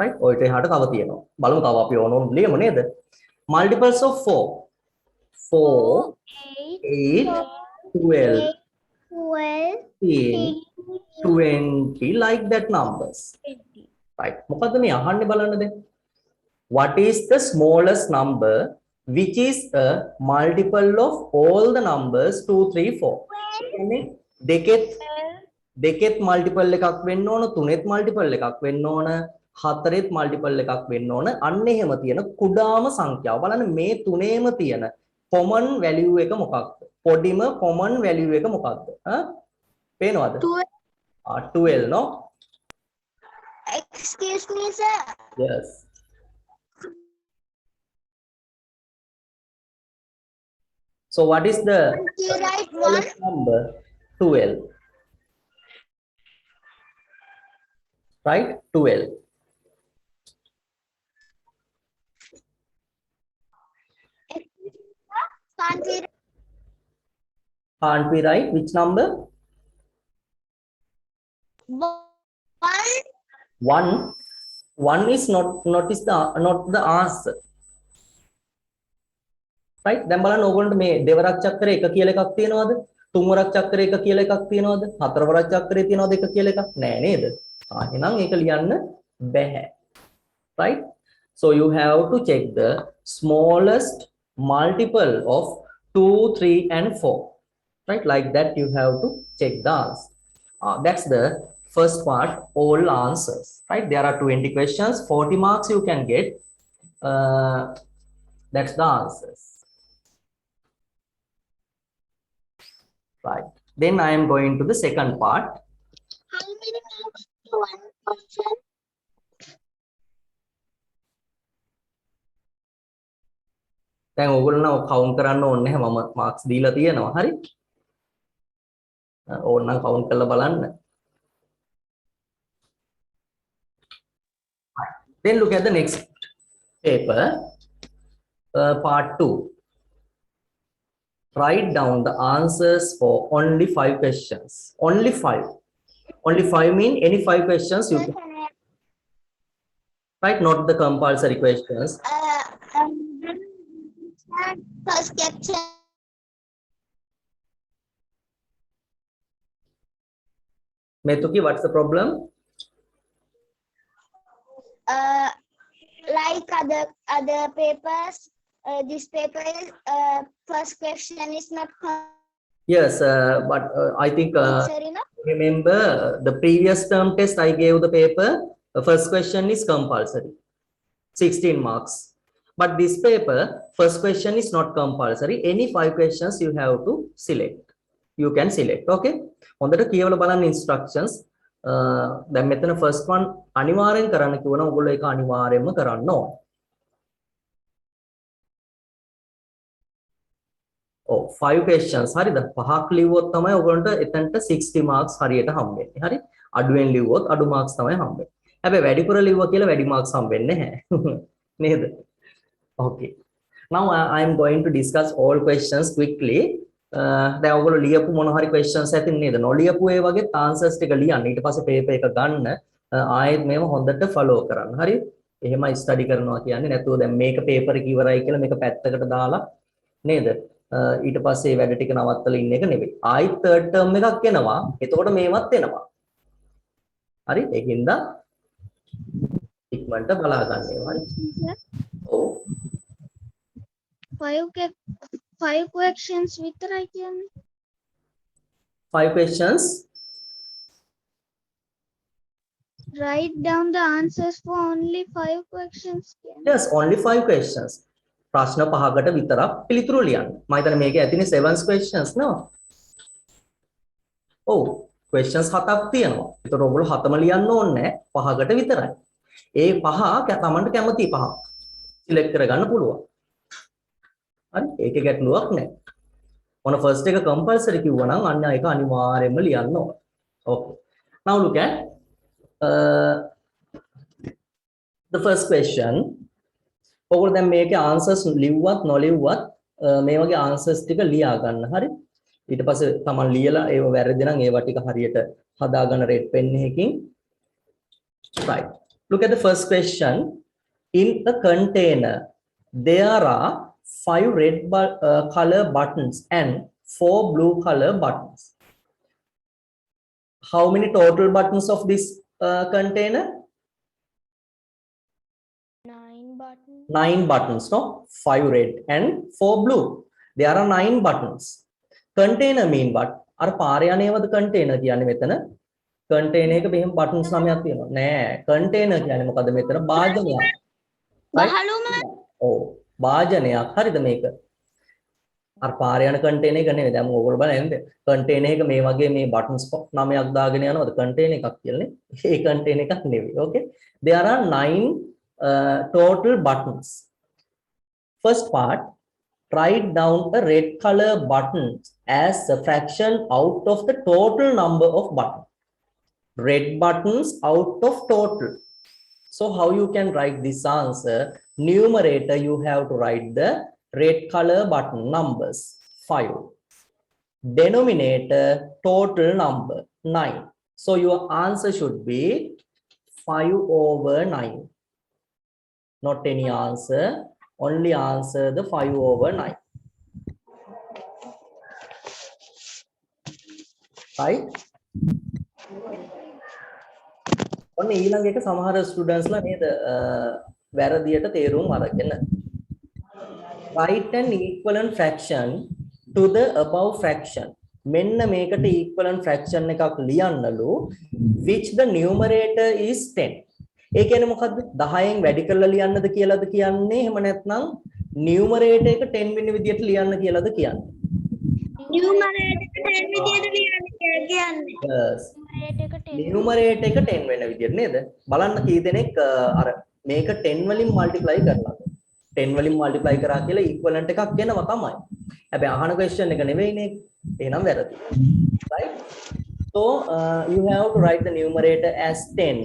Right? ඔය ටේ හට තව තියෙනවා. බලමු තව අපි ඕනෝන් ලියමු නේද? Multiples of 4, 4, 8, 12, 15, 20 like that numbers. Right? මොකද්ද මේ අහන්නේ බලන්න දැන්. What is the smallest number which is a multiple of all the numbers 2, 3, 4? කියන්නේ දෙකෙත් multiple එකක් වෙන්න ඕන, තුනෙත් multiple එකක් වෙන්න ඕන, හතරෙත් multiple එකක් වෙන්න ඕන. අන්න එහෙම තියෙන කුඩාම සංඛ්‍යාව. බලන්න මේ තුනේම තියෙන common value එක මොකක්ද? පොඩිම common value එක මොකක්ද? පේනවද? 12 no? Excuse me, sir. Yes. So what is the You write one. number? 12. Right? 12. Can't we write which number? One. One is not the answer. Right? දැන් බලන්න ඕගොල්ලන්ට මේ දෙවරක් චක්‍රය එක කියලා එකක් තියෙනවද? තුන්වරක් චක්‍රය එක කියලා එකක් තියෙනවද? හතරවරක් චක්‍රය තියෙනවද එක කියලා එකක්? නෑ නේද? එහෙනම් ඒක ලියන්න බැහැ. Right? So you have to check the smallest multiple of 2, 3 and 4. Right? Like that you have to check the answer. That's the first part, all answers, right? There are 20 questions, 40 marks you can get. That's the answers, right? Then I am going to the second part. How many marks to one question? දැන් ඕගොල්ලෝ count කරන්න ඕනේ නැහැ මම Marx දීලා තියෙනවා හරි ඕනනම් කවුන්ට් කරලා බලන්න then look at the next paper part 2 write down the answers for only 5 questions only 5 mean any 5 questions you can right not the compulsory questions First question. Metuki, what's the problem? Like other papers, this paper is first question is not Yes, but I think compulsory, no? remember the previous term test I gave the paper. The first question is compulsory, 16 marks. But this paper, first question is not compulsory. Any 5 questions you have to select. You can select. Okay. හොඳට කියවලා බලන්න instructions. දැන් මෙතන first one අනිවාර්යෙන් කරන්න කිව්වනම් ඔයගොල්ලෝ ඒක අනිවාර්යෙන්ම කරන්න ඕන. ඔව් 5 questions හරිද? පහක් ලිව්වොත් තමයි ඔයගොල්ලන්ට එතනට 60 marks හරියට හම්බෙන්නේ. හරි? අඩුවෙන් ලිව්වොත් අඩු marks තමයි හම්බෙන්නේ. හැබැයි වැඩිපුර ලිව්වා කියලා වැඩි marks හම්බෙන්නේ නැහැ. නේද? Okay. Now I am going to discuss all questions quickly. දැන් ඔයගොල්ලෝ ලියපු මොන හරි questions ඇතින් නේද? නොලියපු ඒ වගේ answers ටික ලියන්න. ඊට පස්සේ paper එක ගන්න. ආයෙත් මේව හොඳට follow කරන්න. හරි? එහෙම study කරනවා කියන්නේ නැතුව දැන් මේක paper එක ඉවරයි කියලා මේක පැත්තකට දාලා නේද? ඊට පස්සේ මේ වැඩ ටික නවත්තලා ඉන්න එක නෙවෙයි. ආයෙත් third term එකක් එනවා. එතකොට මේවත් එනවා. හරි? ඒකින්ද ඉක්මනට බලා ගන්න ඒවා. ඔව්. 5 questions විතරයි කියන්නේ 5 questions write down the answers for only 5 questions කියන්නේ yes only 5 questions ප්‍රශ්න පහකට විතරක් පිළිතුරු ලියන්න මම හිතන්නේ මේකේ ඇතිනේ 7 questions නෝ ඔව් questions 7ක් තියෙනවා ඒතකොට ඔයගොල්ලෝ 7ම ලියන්න ඕනේ නැහැ පහකට විතරයි ඒ පහ තමන්ට කැමති පහ සිලෙක්ට් කරගන්න පුළුවන් හරි ඒකේ ගැටලුවක් නැහැ on first එක compulsory කිව්වනම් අන්න ඒක අනිවාර්යයෙන්ම ලියන්න ඕන okay now look at the first question ඔයගොල්ලෝ දැන් මේකේ answers ලිව්වත් නොලිව්වත් මේ වගේ answers ටික ලියා ගන්න හරි ඊට පස්සේ තමන් ලියලා ඒව වැරදි නම් ඒවා ටික හරියට හදාගන්න red pen එකකින් right look at the first question in a container there are 5 red color buttons and 4 blue color buttons. How many total buttons of this container? 9 buttons. 9 buttons, no? 5 red and 4 blue. There are 9 buttons. Container mean what? අර පාරේ යන්නේවද container කියන්නේ මෙතන? container එක මෙහෙම buttons 9ක් තියෙනවා. නෑ, container කියන්නේ මොකද මෙතන භාජනයක්. බහලුම ඔව්. භාජනයක් හරිද මේක අර පාරේ යන කන්ටේනර් එක නෙවෙයි දැන් ඔයගොල්ලෝ බලන්නේ කන්ටේනර් එක මේ වගේ මේ බටන්ස් 9ක් දාගෙන යනවද කන්ටේනර් එකක් කියලානේ ඒ කන්ටේනර් එකක් නෙවෙයි okay there are 9 total buttons first part write down a red color button as a fraction out of the total number of buttons red buttons out of total so how you can write this answer numerator you have to write the red color button numbers 5 denominator total number 9 so your answer should be 5/9 not any answer only answer the 5/9 right ඔන්න ඊළඟ එක සමහර ස්ටුඩන්ට්ස්ලා නේද වැරදියට තේරුම් අරගෙන write an equivalent fraction to the above fraction මෙන්න මේකට equivalent fraction එකක් ලියන්නලු which the numerator is 10. ඒ කියන්නේ මොකද්ද? 10න් වැඩි කරලා ලියන්නද කියලාද කියන්නේ? එහෙම නැත්නම් numerator එක 10 වෙනි විදියට ලියන්න කියලාද කියන්නේ? numerator 10 විදියට ලියන්න කියලා කියන්නේ. Yes. numerator එක 10 වෙන විදියට නේද? බලන්න කී දෙනෙක් අර මේක 10 වලින් multiply කරලාද? 10 වලින් multiply කරා කියලා equivalent එකක් එනවා තමයි. හැබැයි අහන question එක නෙවෙයිනේ. එහෙනම් වැරදි. Right? So you have to write the numerator as 10.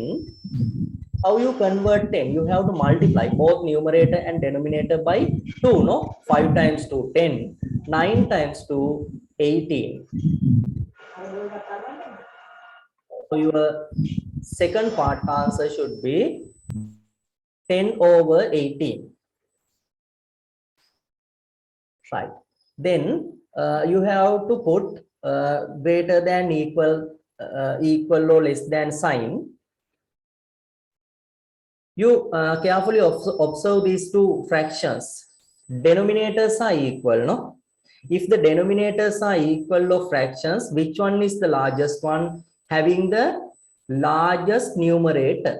How you convert 10? You have to multiply both numerator and denominator by 2, no? 5 times 2, 10. 9 times 2, 18. So your second part answer should be 10 over 18. Right. Then you have to put greater than equal or less than sign. You carefully observe these two fractions. Denominators are equal, no? If the denominators are equal of fractions, which one is the largest one having the largest numerator?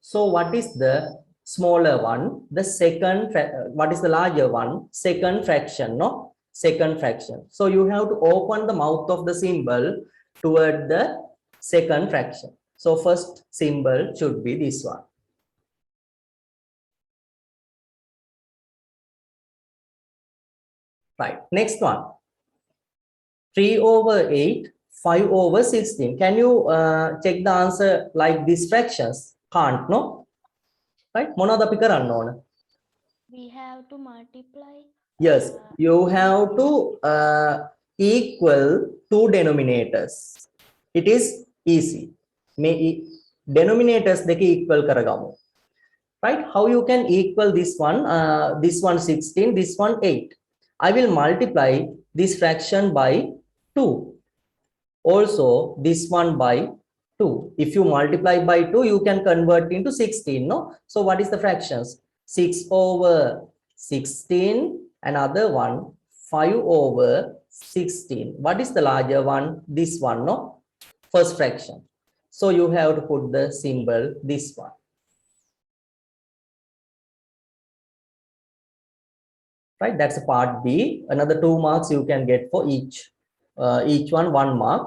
So what is the smaller one? The second, what is the larger one? Second fraction, no? Second fraction. So you have to open the mouth of the symbol toward the second fraction. So first symbol should be this one. Right. Next one. 3 over 8, 5 over 16. Can you check the answer like these fractions? Can't, no? Right? මොනවද අපි කරන්න ඕන? We have to multiply. Yes, you have to equal two denominators. It is easy. Denominators දෙක equal කරගමු. Right? How you can equal this one 16, this one 8. I will multiply this fraction by 2. Also, this one by 2. If you multiply by 2, you can convert into 16, no? So what is the fractions? 6 over 16, another one, 5 over 16. What is the larger one? This one, no? First fraction. So you have to put the symbol, this one. Right, that's a part B. Another 2 marks you can get for each one 1 mark.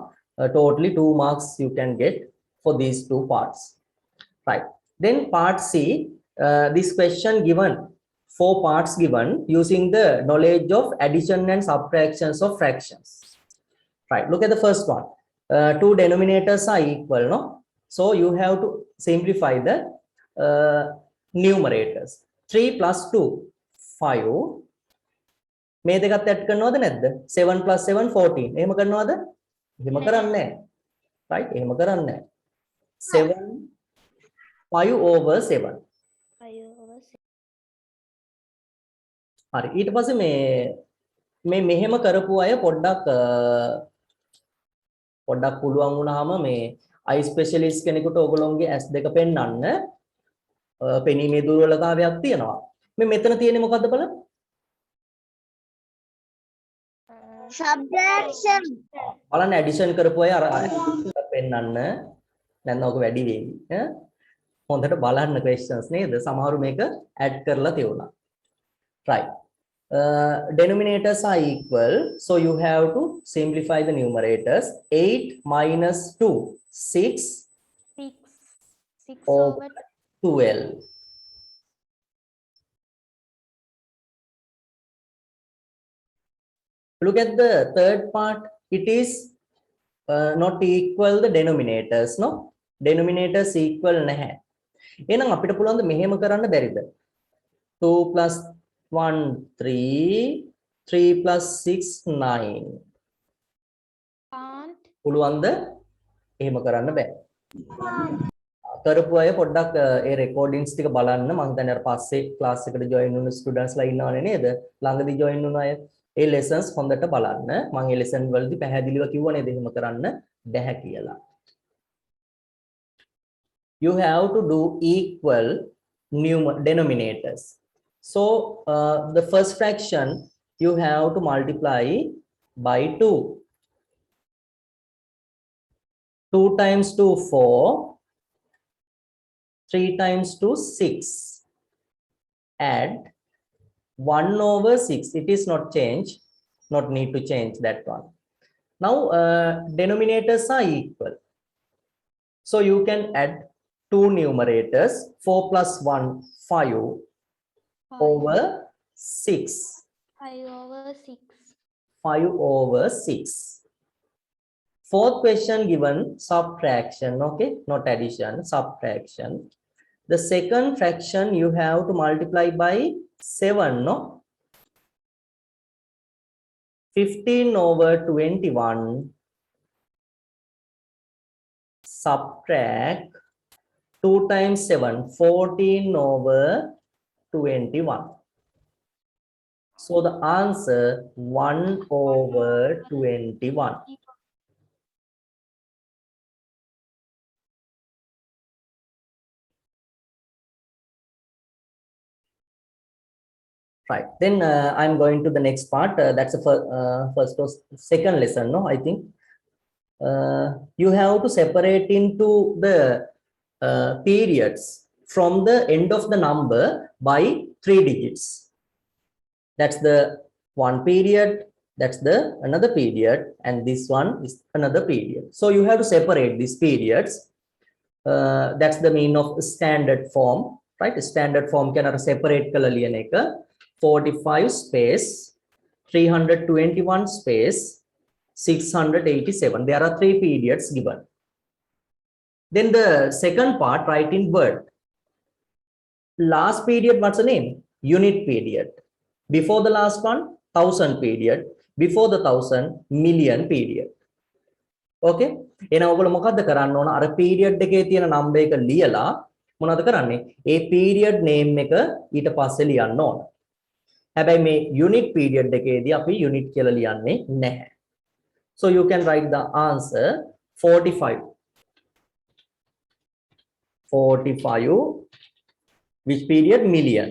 Totally 2 marks you can get for these two parts. Right, then part C, this question given 4 parts given using the knowledge of addition and subtractions of fractions. Right, look at the first one. 2 denominators are equal, no? So you have to simplify the numerators. 3 plus 2, 5. මේ දෙකත් add කරනවද නැද්ද? 7 plus 7 14. එහෙම කරනවද? එහෙම කරන්නේ නැහැ. right? එහෙම කරන්නේ නැහැ. 7 5 over 7. 5 over 7. හරි. ඊට පස්සේ මේ මෙහෙම කරපු අය පොඩ්ඩක් පුළුවන් වුණාම මේ eye specialist කෙනෙකුට ඔයගොල්ලෝගේ S2 පෙන්වන්න පෙනීමේ දුර්වලතාවයක් තියෙනවා. මේ මෙතන තියෙන්නේ මොකද්ද බලන්න? subtraction බලන්න ඇඩිෂන් කරපු අය අර පෙන්නන්න නැත්නම් ඔක වැඩි වෙයි ඈ හොඳට බලන්න questions නේද සමහරු මේක ඇඩ් කරලා තියුණා right denominators are equal so you have to simplify the numerators 8 minus 2 6 over 12 look at the third part it is not equal the denominators no denominators equal නැහැ එහෙනම් අපිට පුළුවන් ද මෙහෙම කරන්න බැරිද 2 plus 1 3 plus 6 9 can't පුළුවන් ද එහෙම කරන්න බෑ කරපු අය පොඩ්ඩක් ඒ රෙකෝඩින්ග්ස් ටික බලන්න මම හිතන්නේ අර පස්සේ ක්ලාස් එකට ජොයින් වුණු ස්ටුඩන්ට්ස් ලා ඉන්නවනේ නේද ළඟදී ජොයින් වුණ අය ඒ lessons හොඳට බලන්න මම ඒ lesson වලදී පැහැදිලිව කිව්වා නේද එහෙම කරන්න බැහැ කියලා you have to do equal denominators so the first fraction you have to multiply by 2 2 times 2, 4. 3 times 2, 6. Add 1 over 6. It is not changed. Not need to change that one. Now, denominators are equal. So you can add two numerators. 4 plus 1, 5 over 6. 5 over 6. 5 over 6. Fourth question given subtraction, okay, not addition, subtraction. The second fraction you have to multiply by 7, no? 15 over 21 subtract 2 times 7, 14 over 21. So the answer 1 over 21. Right. Then I'm going to the next part. That's the first or second lesson, no? I think you have to separate into the periods from the end of the number by 3 digits. That's the one period, that's the another period, and this one is another period. So you have to separate these periods. That's the mean of standard form, right? Standard form can separate kalaliyaneka 45 space 321 space 687. There are 3 periods given. Then the second part, write in word. Last period, what's the name? Unit period. Before the last one, 1000 period. Before the 1000, million period. Okay? එහෙනම් ඔයගොල්ලෝ මොකද්ද කරන්න ඕන? අර period එකේ තියෙන number එක ලියලා මොනවද කරන්නේ? ඒ පීරියඩ් නේම් එක ඊට පස්සේ ලියන්න ඕන. හැබැයි මේ යුනිට් පීරියඩ් එකේදී අපි යුනිට් කියලා ලියන්නේ නැහැ. So you can write the answer 45. 45, which period? Million.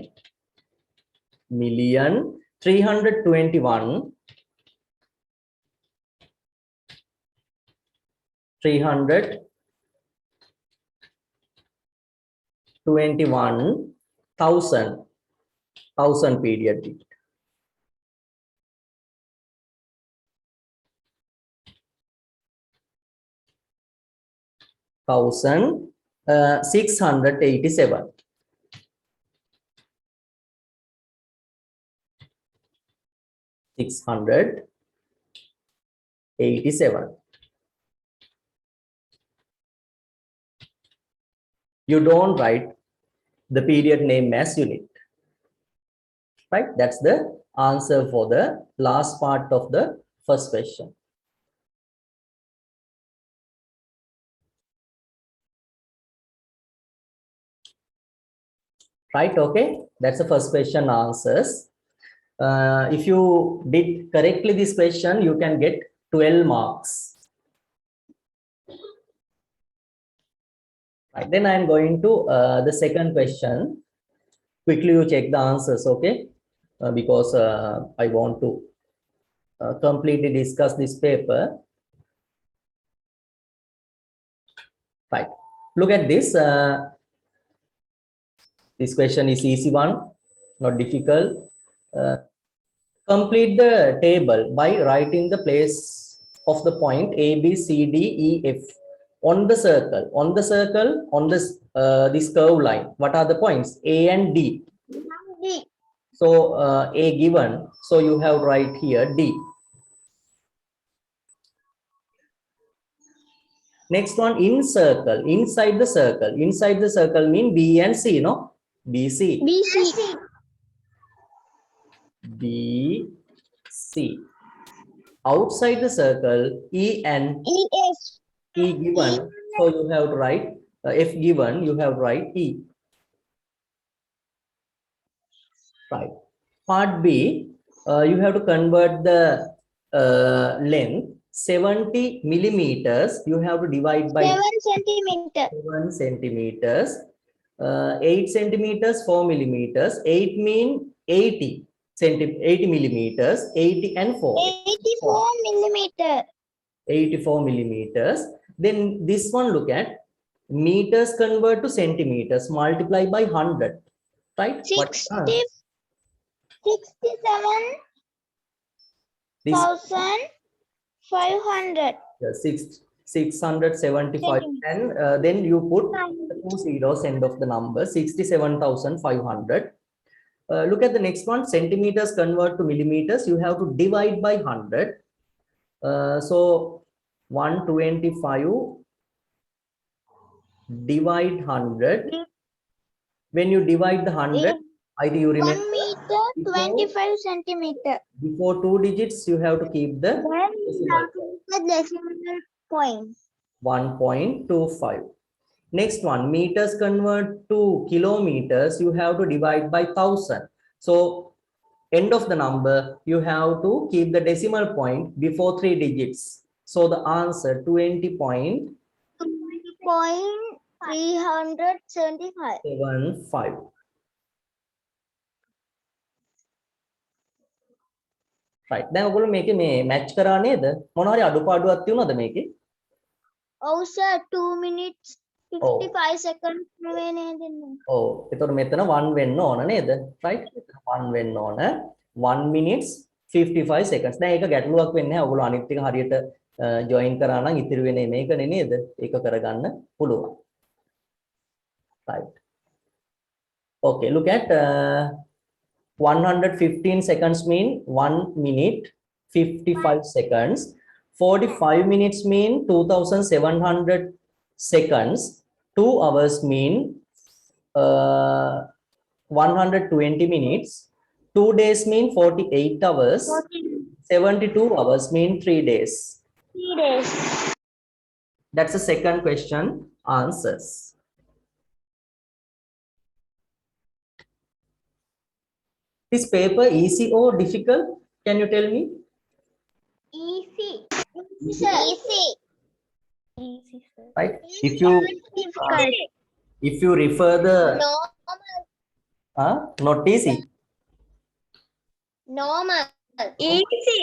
Million 321 321,000 period. 687. 687. You don't write the period name as unit, right? That's the answer for the last part of the first question. Right? Okay, that's the first question answers. If you did correctly this question, you can get 12 marks. Right, then I'm going to the second question. Quickly you check the answers, okay? Because I want to completely discuss this paper. Right, look at this. This question is easy one, not difficult. Complete the table by writing the place of the point A, B, C, D, E, F on the circle. On the circle, on this this curve line, what are the points? A and D. D. So A given, so you have right here D. Next one, in circle, inside the circle. Inside the circle mean B and C, no? BC. BC. BC. Outside the circle, E and ES. E given, so you have to write F given, you have to write E. Right. Part B, you have to convert the length 70 millimeters. You have to divide by 7 centimeter. 7 centimeters. 8 centimeters, 4 millimeters. 8 mean 80 millimeters. 80 and 4. 84 millimeter. 84 millimeters. Then this one, look at meters convert to centimeters, multiply by 100, right? What is the answer? 67,500. This, 675, and then you put 2 zeros end of the number, 67,500. Look at the next one, centimeters convert to millimeters, you have to divide by 100. So 125 divide 100. When you divide the 100, I think you 1 remember meter, 25 centimeter. before 2 digits, you have to keep the Then we decimal have to put the decimal point. 1.25. Next one, meters convert to kilometers, you have to divide by 1000. So end of the number, you have to keep the decimal point before 3 digits. So the answer 20.75. 20.375. right. දැන් ඔයගොල්ලෝ මේකේ මේ match කරා නේද? මොන හරි අඩුපාඩුවක් තියුණාද මේකේ? Oh sir, 2 minutes Oh. 55 seconds නෙවෙයි නේද? ඔව්. ඒතකොට මෙතන 1 වෙන්න ඕන නේද? right? 1 වෙන්න ඕන. 1 minutes 55 seconds. දැන් ඒක ගැටලුවක් වෙන්නේ නැහැ. ඔයගොල්ලෝ අනිත් එක හරියට join කරා නම් ඉතිරි වෙන්නේ මේකනේ නේද? ඒක කරගන්න පුළුවන්. right. Okay, look at 115 seconds mean 1 minute 55 seconds. 45 minutes mean 2700 seconds. 2 hours mean 120 minutes. 2 days mean 48 hours. 72 hours mean 3 days. 3 days. That's the second question answers. This paper easy or difficult? Can you tell me? Easy. Sir. Easy. Easy, sir. Right? If you refer the Normal. not easy. Normal. Easy.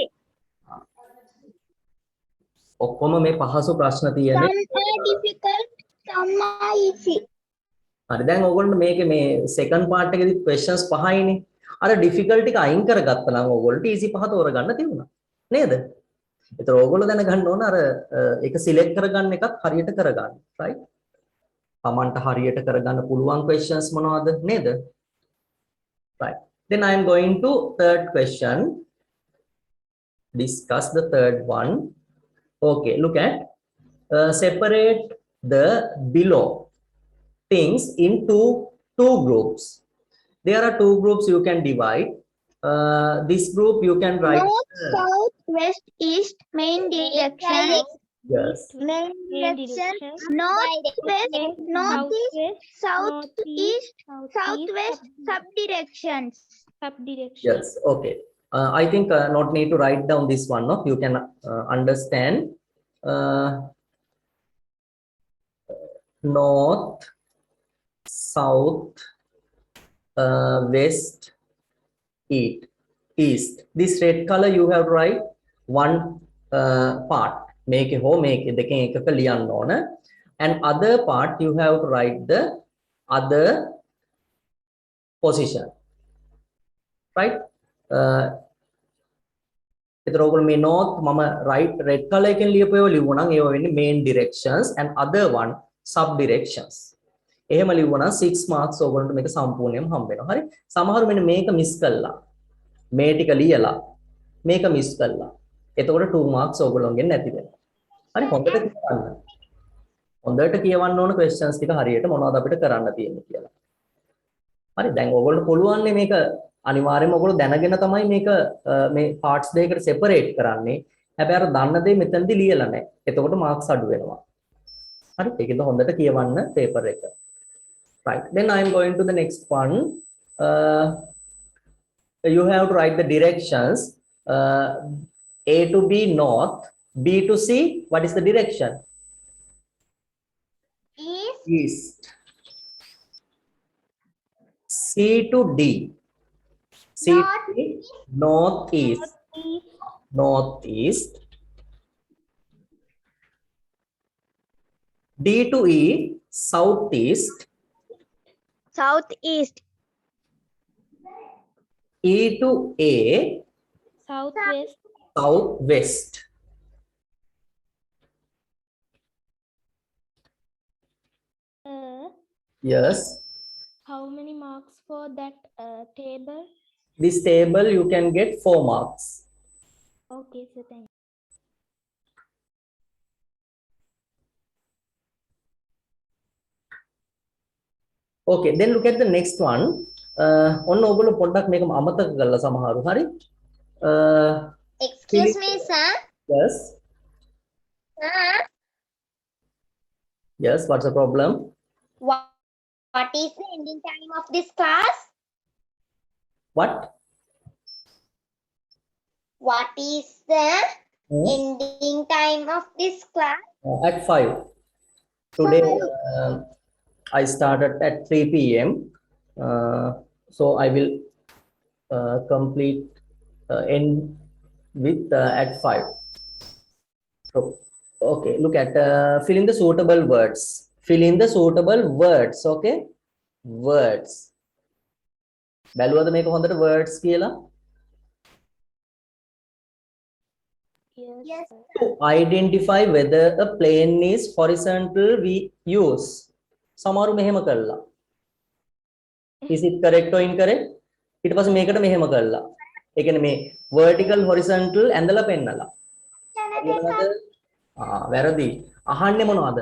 ඔක්කොම මේ පහසු ප්‍රශ්න තියෙන්නේ. Some are difficult, some are easy. හරි දැන් ඕගොල්ලෝ මේකේ මේ second part එකේදී questions පහයිනේ. අර difficulty එක අයින් කරගත්තා නම් ඕගොල්ලන්ට easy පහ තෝරගන්න තියුණා. නේද? ඒතර ඕගොල්ලෝ දැනගන්න ඕන අර ඒක select කරගන්න එකත් හරියට කරගන්න. right? තමන්ට හරියට කරගන්න පුළුවන් questions මොනවද නේද? right. Then I am going to third question. Discuss the third one. Okay, look at separate the below things into two groups. There are two groups you can divide. This group you can write. North, south, west, east, main direction. Yes. Main direction. North, west, northeast, southeast, southwest, subdirections. Yes. Okay. I think not need to write down this one. No, you can understand. North, south, west, east. This red color you have to write one part. Make a home, make it the and other part you have to write the other position. Right? ඒතර ඔයගොල්ලෝ මේ north මම right red color එකෙන් ලියපුවා ලිව්වනම් ඒව වෙන්නේ main directions and other one sub directions. එහෙම ලිව්වනම් 6 marks ඔයගොල්ලන්ට මේක සම්පූර්ණයෙන්ම හම්බ වෙනවා. හරි? සමහරු මෙන්න මේක මිස් කළා. මේ ටික ලියලා මේක මිස් කළා. එතකොට 2 marks ඔයගොල්ලන්ගෙන් නැති වෙනවා. හරි හොඳට කියවන්න. හොඳට කියවන්න ඕන questions ටික හරියට මොනවද අපිට කරන්න තියෙන්නේ කියලා. හරි දැන් ඔයගොල්ලෝ පුළුවන් මේක අනිවාර්යයෙන්ම ඔයගොල්ලෝ දැනගෙන තමයි මේක මේ parts දෙකකට separate කරන්නේ. හැබැයි අර දන්න දේ මෙතනදී ලියලා නැහැ. එතකොට marks අඩු වෙනවා. හරි ඒකෙන්ද හොඳට කියවන්න paper එක. Right. Then I am going to the next one. You have to write the directions. A to B north, B to C. What is the direction? East. East. C to D. C to D, northeast. Northeast. D to E, southeast. Southeast. E to A, Southwest. southwest. Yes. How many marks for that table? This table you can get 4 marks. Okay, so thank Okay, then look at the next one. ඔන්න ඔයගොල්ලෝ පොඩ්ඩක් මේක අමතක කරලා සමහරු හරි. Excuse me, sir. Yes. Sir, Yes, what's the problem? what is the ending time of this class? What? What is the Hmm? ending time of this class? At 5. Today I started at 3 p.m. So I will complete end with at 5. So, okay, look at fill in the suitable words. Fill in the suitable words. Okay, words. බැලුවද මේක හොඳට words කියලා? you. Yes. To identify whether a plane is horizontal, we use සමහරු මෙහෙම කළා. Is it correct or incorrect? ඊට පස්සේ මේකට මෙහෙම කළා. ඒ කියන්නේ මේ vertical horizontal ඇඳලා පෙන්නලා. වැරදි. අහන්නේ මොනවද?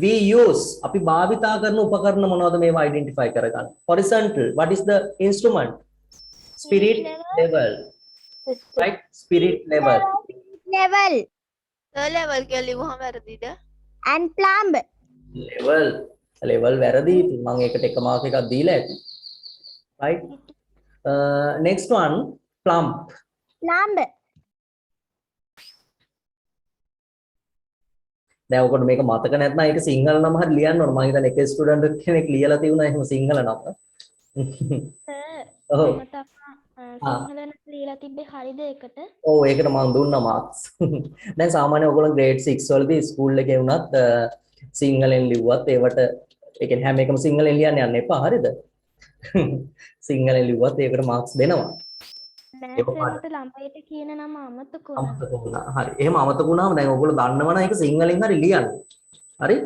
We use අපි භාවිතා කරන උපකරණ මොනවද මේවා identify කරගන්න. Horizontal, what is the instrument? Spirit level. Right? Spirit level. Level level කියලා ලිව්වහම වැරදිද? and plumb. Level වැරදි. ඉතින් මම ඒකට එක මාක් එකක් දීලා ඇති. Right? Next one, plump. Plumb. දැන් ඔකට මේක මතක නැත්නම් ඒක සිංහල නම හරි ලියන්න ඕන. මම හිතන්නේ එක ස්ටුඩන්ට් කෙනෙක් ලියලා තියුණා එහෙම සිංහල නම. ඔව්. මම තමා සිංහල නම් ලියලා තිබ්බේ හරිද ඒකට? ඔව් ඒකට මම දුන්නා මාක්ස්. දැන් සාමාන්‍යයෙන් ඔයගොල්ලෝ grade 6 වලදී ස්කූල් එකේ වුණත් සිංහලෙන් ලිව්වත් ඒවට ඒ කියන්නේ හැම එකම සිංහලෙන් ලියන්න යන්න එපා හරිද? සිංහලෙන් ලිව්වත් ඒකට මාක්ස් දෙනවා. මට ළමයට කියන නම අමතක වුණා. අමතක වුණා. හරි. එහෙම අමතක වුණාම දැන් ඔයගොල්ලෝ දන්නවනම් ඒක සිංහලෙන් හරි ලියන්න. හරි?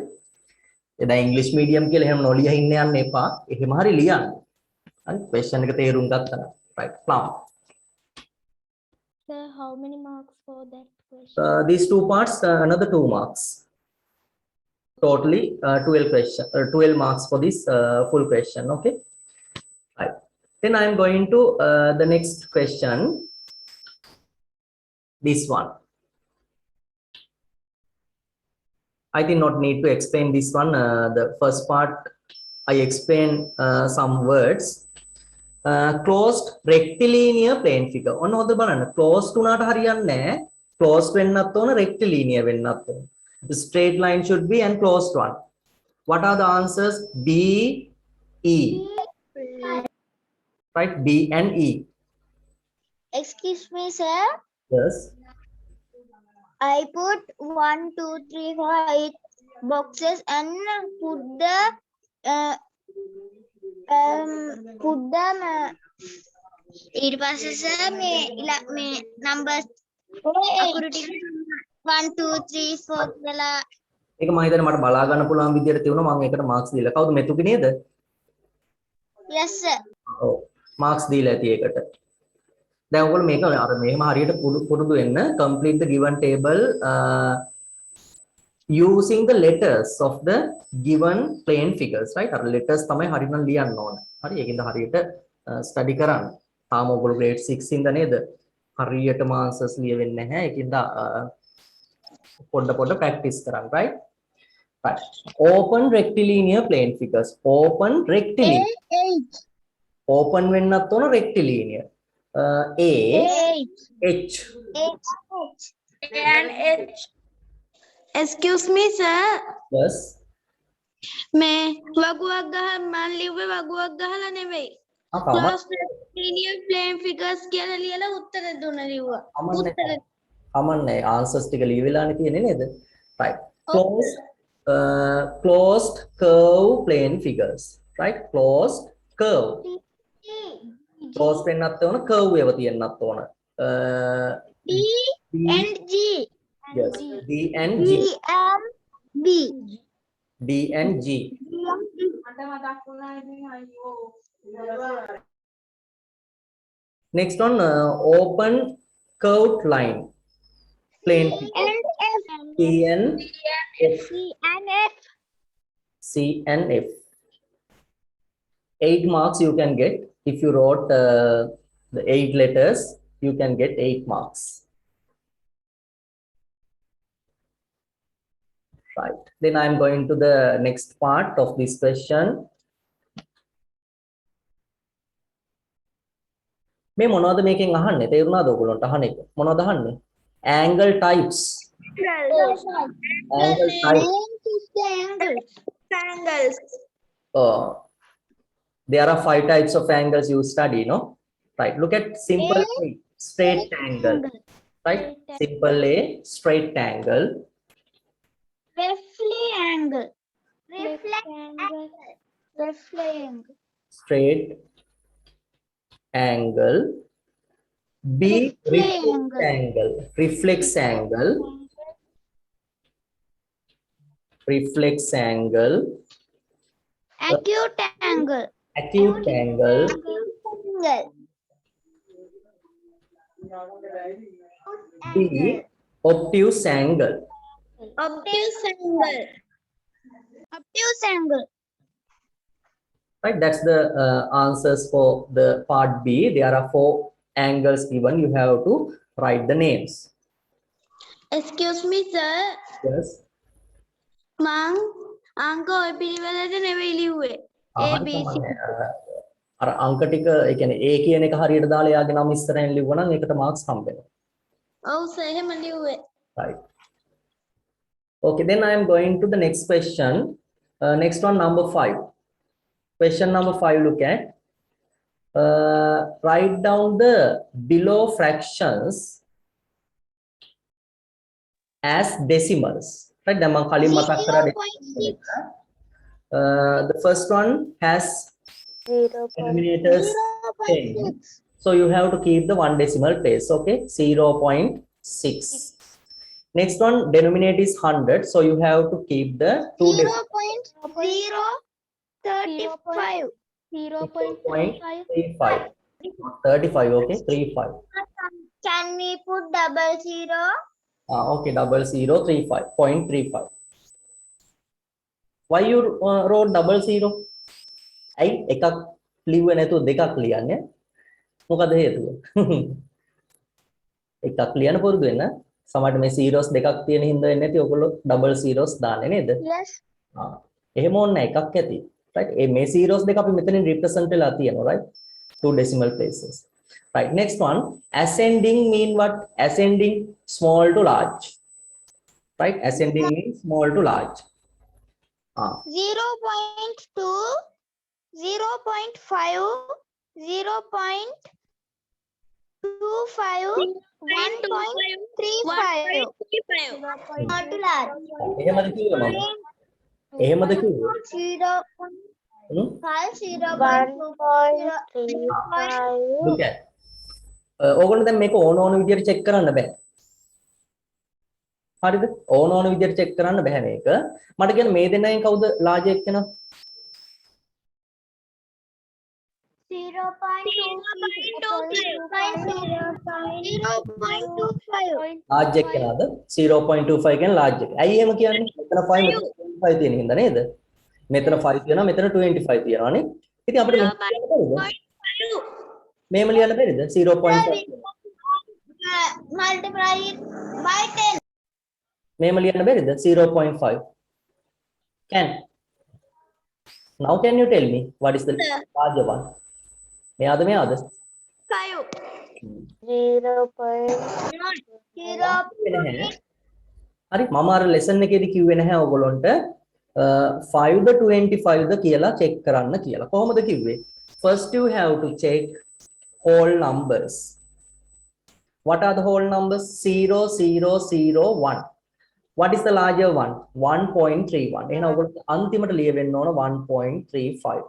දැන් ඉංග්‍රීසි මීඩියම් කියලා එහෙම නොලිය ඉන්න යන්න එපා. එහෙම හරි ලියන්න. හරි? ක්වෙස්චන් එක තේරුම් ගත්තා. Right. Plumb. Sir, how many marks for that question? These two parts, another 2 marks. Totally 12 marks for this full question. Okay. Right. Then I am going to the next question. This one. I did not need to explain this one. The first part I explain some words. Closed rectilinear plane figure. ඔන්න හොඳ බලන්න. Closed උනාට හරියන්නේ නැහැ. Closed වෙන්නත් ඕන rectilinear වෙන්නත් ඕන. The straight line should be and closed one. What are the answers? B, E. Right? B and E. Excuse me, sir. Yes. I put 1, 2, 3, 4, 8 boxes and put the ඊට පස්සේ sir මේ numbers අකුරු ටික 1 2 3 4 කියලා ඒක මම හිතන්නේ මට බලා ගන්න පුළුවන් විදියට තියුණා මම ඒකට මාක්ස් දීලා. කවුද මෙතුගේ නේද? yes sir. ඔව්. මාක්ස් දීලා ඇති ඒකට. දැන් ඔයගොල්ලෝ මේක අර මෙහෙම හරියට පුරුදු වෙන්න complete the given table using the letters of the given plane figures, right? අර letters තමයි හරියට ලියන්න ඕන. හරි ඒකින්ද හරියට study කරන්න. තාම ඔයගොල්ලෝ grade 6 ඉඳ නේද? හරියටම answers ලියවෙන්නේ නැහැ. ඒකින්ද පොඩ practice කරන්න, right? Right. Open rectilinear plane figures. Open rectilinear. 8 Open වෙන්නත් ඕන rectilinear. A, H. and H. Excuse me, sir. Yes. මේ වගුවක් ගහ මන් ලිව්වේ වගුවක් ගහලා නෙවෙයි. කමක් Closed linear plane figures කියලා ලියලා උත්තර දුන්න ලිව්වා. උත්තර කමන්නේ answers ටික ලියවිලානේ තියෙන්නේ නේද? Right. Closed closed curve plane figures, right? Closed curve. Closed වෙන්නත් ඕන, curve ඒවා තියෙන්නත් ඕන. D D, and G. yes, D and G. D and B. D and G. Next one, open curved line. Plane figure. And F. C and F. C and F. C and F. 8 marks you can get if you wrote the 8 letters. You can get 8 marks. Right. Then I am going to the next part of this question. මේ මොනවද මේකෙන් අහන්නේ? තේරුණාද ඔයගොල්ලන්ට අහන එක? මොනවද අහන්නේ? Angle types. Angle types. Angles. There are 5 types of angles you study, no? Right. Look at simple A, straight angle. Right. Simple A, straight angle. Reflect angle. Reflect angle. Reflect. Straight angle. B, reflex angle. Reflex angle. Reflex angle. Acute angle. Acute angle. Angle. B, obtuse angle. Obtuse angle. Obtuse angle. Right, that's the answers for the part B. There are 4 angles given. You have to write the names. Excuse me, sir. Yes. මං අංක ඔය පිළිවෙලට නෙවෙයි ලිව්වේ. A B C. අර අංක ටික ඒ කියන්නේ A කියන එක හරියට දාලා එයාගේ නම ඉස්සරහින් ලිව්වනම් ඒකට මාක්ස් හම්බෙනවා. ඔව් සර් එහෙම ලිව්වේ. Right. Okay, then I am going to the next question. Next one, number 5. Question number 5, look at. Write down the below fractions as decimals. Right? The first one has denominators 10. So you have to keep the 1 decimal place. Okay, 0.6. Next one, denominator is 100. So you have to keep the 2 0.035. 0.35. 35. Okay, 35. Can we put double zero? Okay, 0035. 0.35. Why you wrote 00? ඇයි එකක් ලිව්වේ නැතුව දෙකක් ලියන්නේ? මොකද හේතුව? එකක් ලියන්න පුරුදු වෙන්න. සමහරට මේ zeros දෙකක් තියෙන හින්දා වෙන්නේ නැති ඔයගොල්ලෝ double zeros දාන්නේ නේද? Yes. එහෙම ඕනේ නැහැ එකක් ඇති. Right? මේ zeros දෙක අපි මෙතනින් represent වෙලා තියෙනවා, right? 2 decimal places. Right, next one, ascending mean what? Ascending, small to large. Right, ascending means small to large. 0.2, 0.5, 0.25, 1.35. Not too large. එහෙමද කිව්වේ මම? එහෙමද කිව්වේ? 0.5, Look at. ඕගොල්ලෝ දැන් මේක ඕන විදියට චෙක් කරන්න බෑ. හරිද? ඕන විදියට චෙක් කරන්න බෑ මේක. මට කියන්න මේ දෙන්නෙන් කවුද ලාර්ජ් එක කෙනා? 0.25. ලාර්ජ් එක කෙනාද? 0.25 කියන ලාර්ජ් එක. ඇයි එහෙම කියන්නේ? මෙතන 5 මෙතන 25 තියෙන හින්දා නේද? මෙතන 5 තියෙනවා මෙතන 25 තියෙනවානේ. ඉතින් අපිට මේම ලියන්න බැරිද? 0.5. Multiply it by 10. මේම ලියන්න බැරිද? 0.5. Can. Now can you tell me what is the larger one? මෙයාද? 5. 0.0. හරි මම අර ලෙසන් එකේදී කිව්වේ නැහැ ඔයගොල්ලන්ට 5 ද 25 ද කියලා චෙක් කරන්න කියලා. කොහොමද කිව්වේ? First you have to check whole numbers. What are the whole numbers? 0, 0, 0, 1. What is the larger one? 1.31. එහෙනම් ඔයගොල්ලෝ අන්තිමට ලියවෙන්න ඕන 1.35.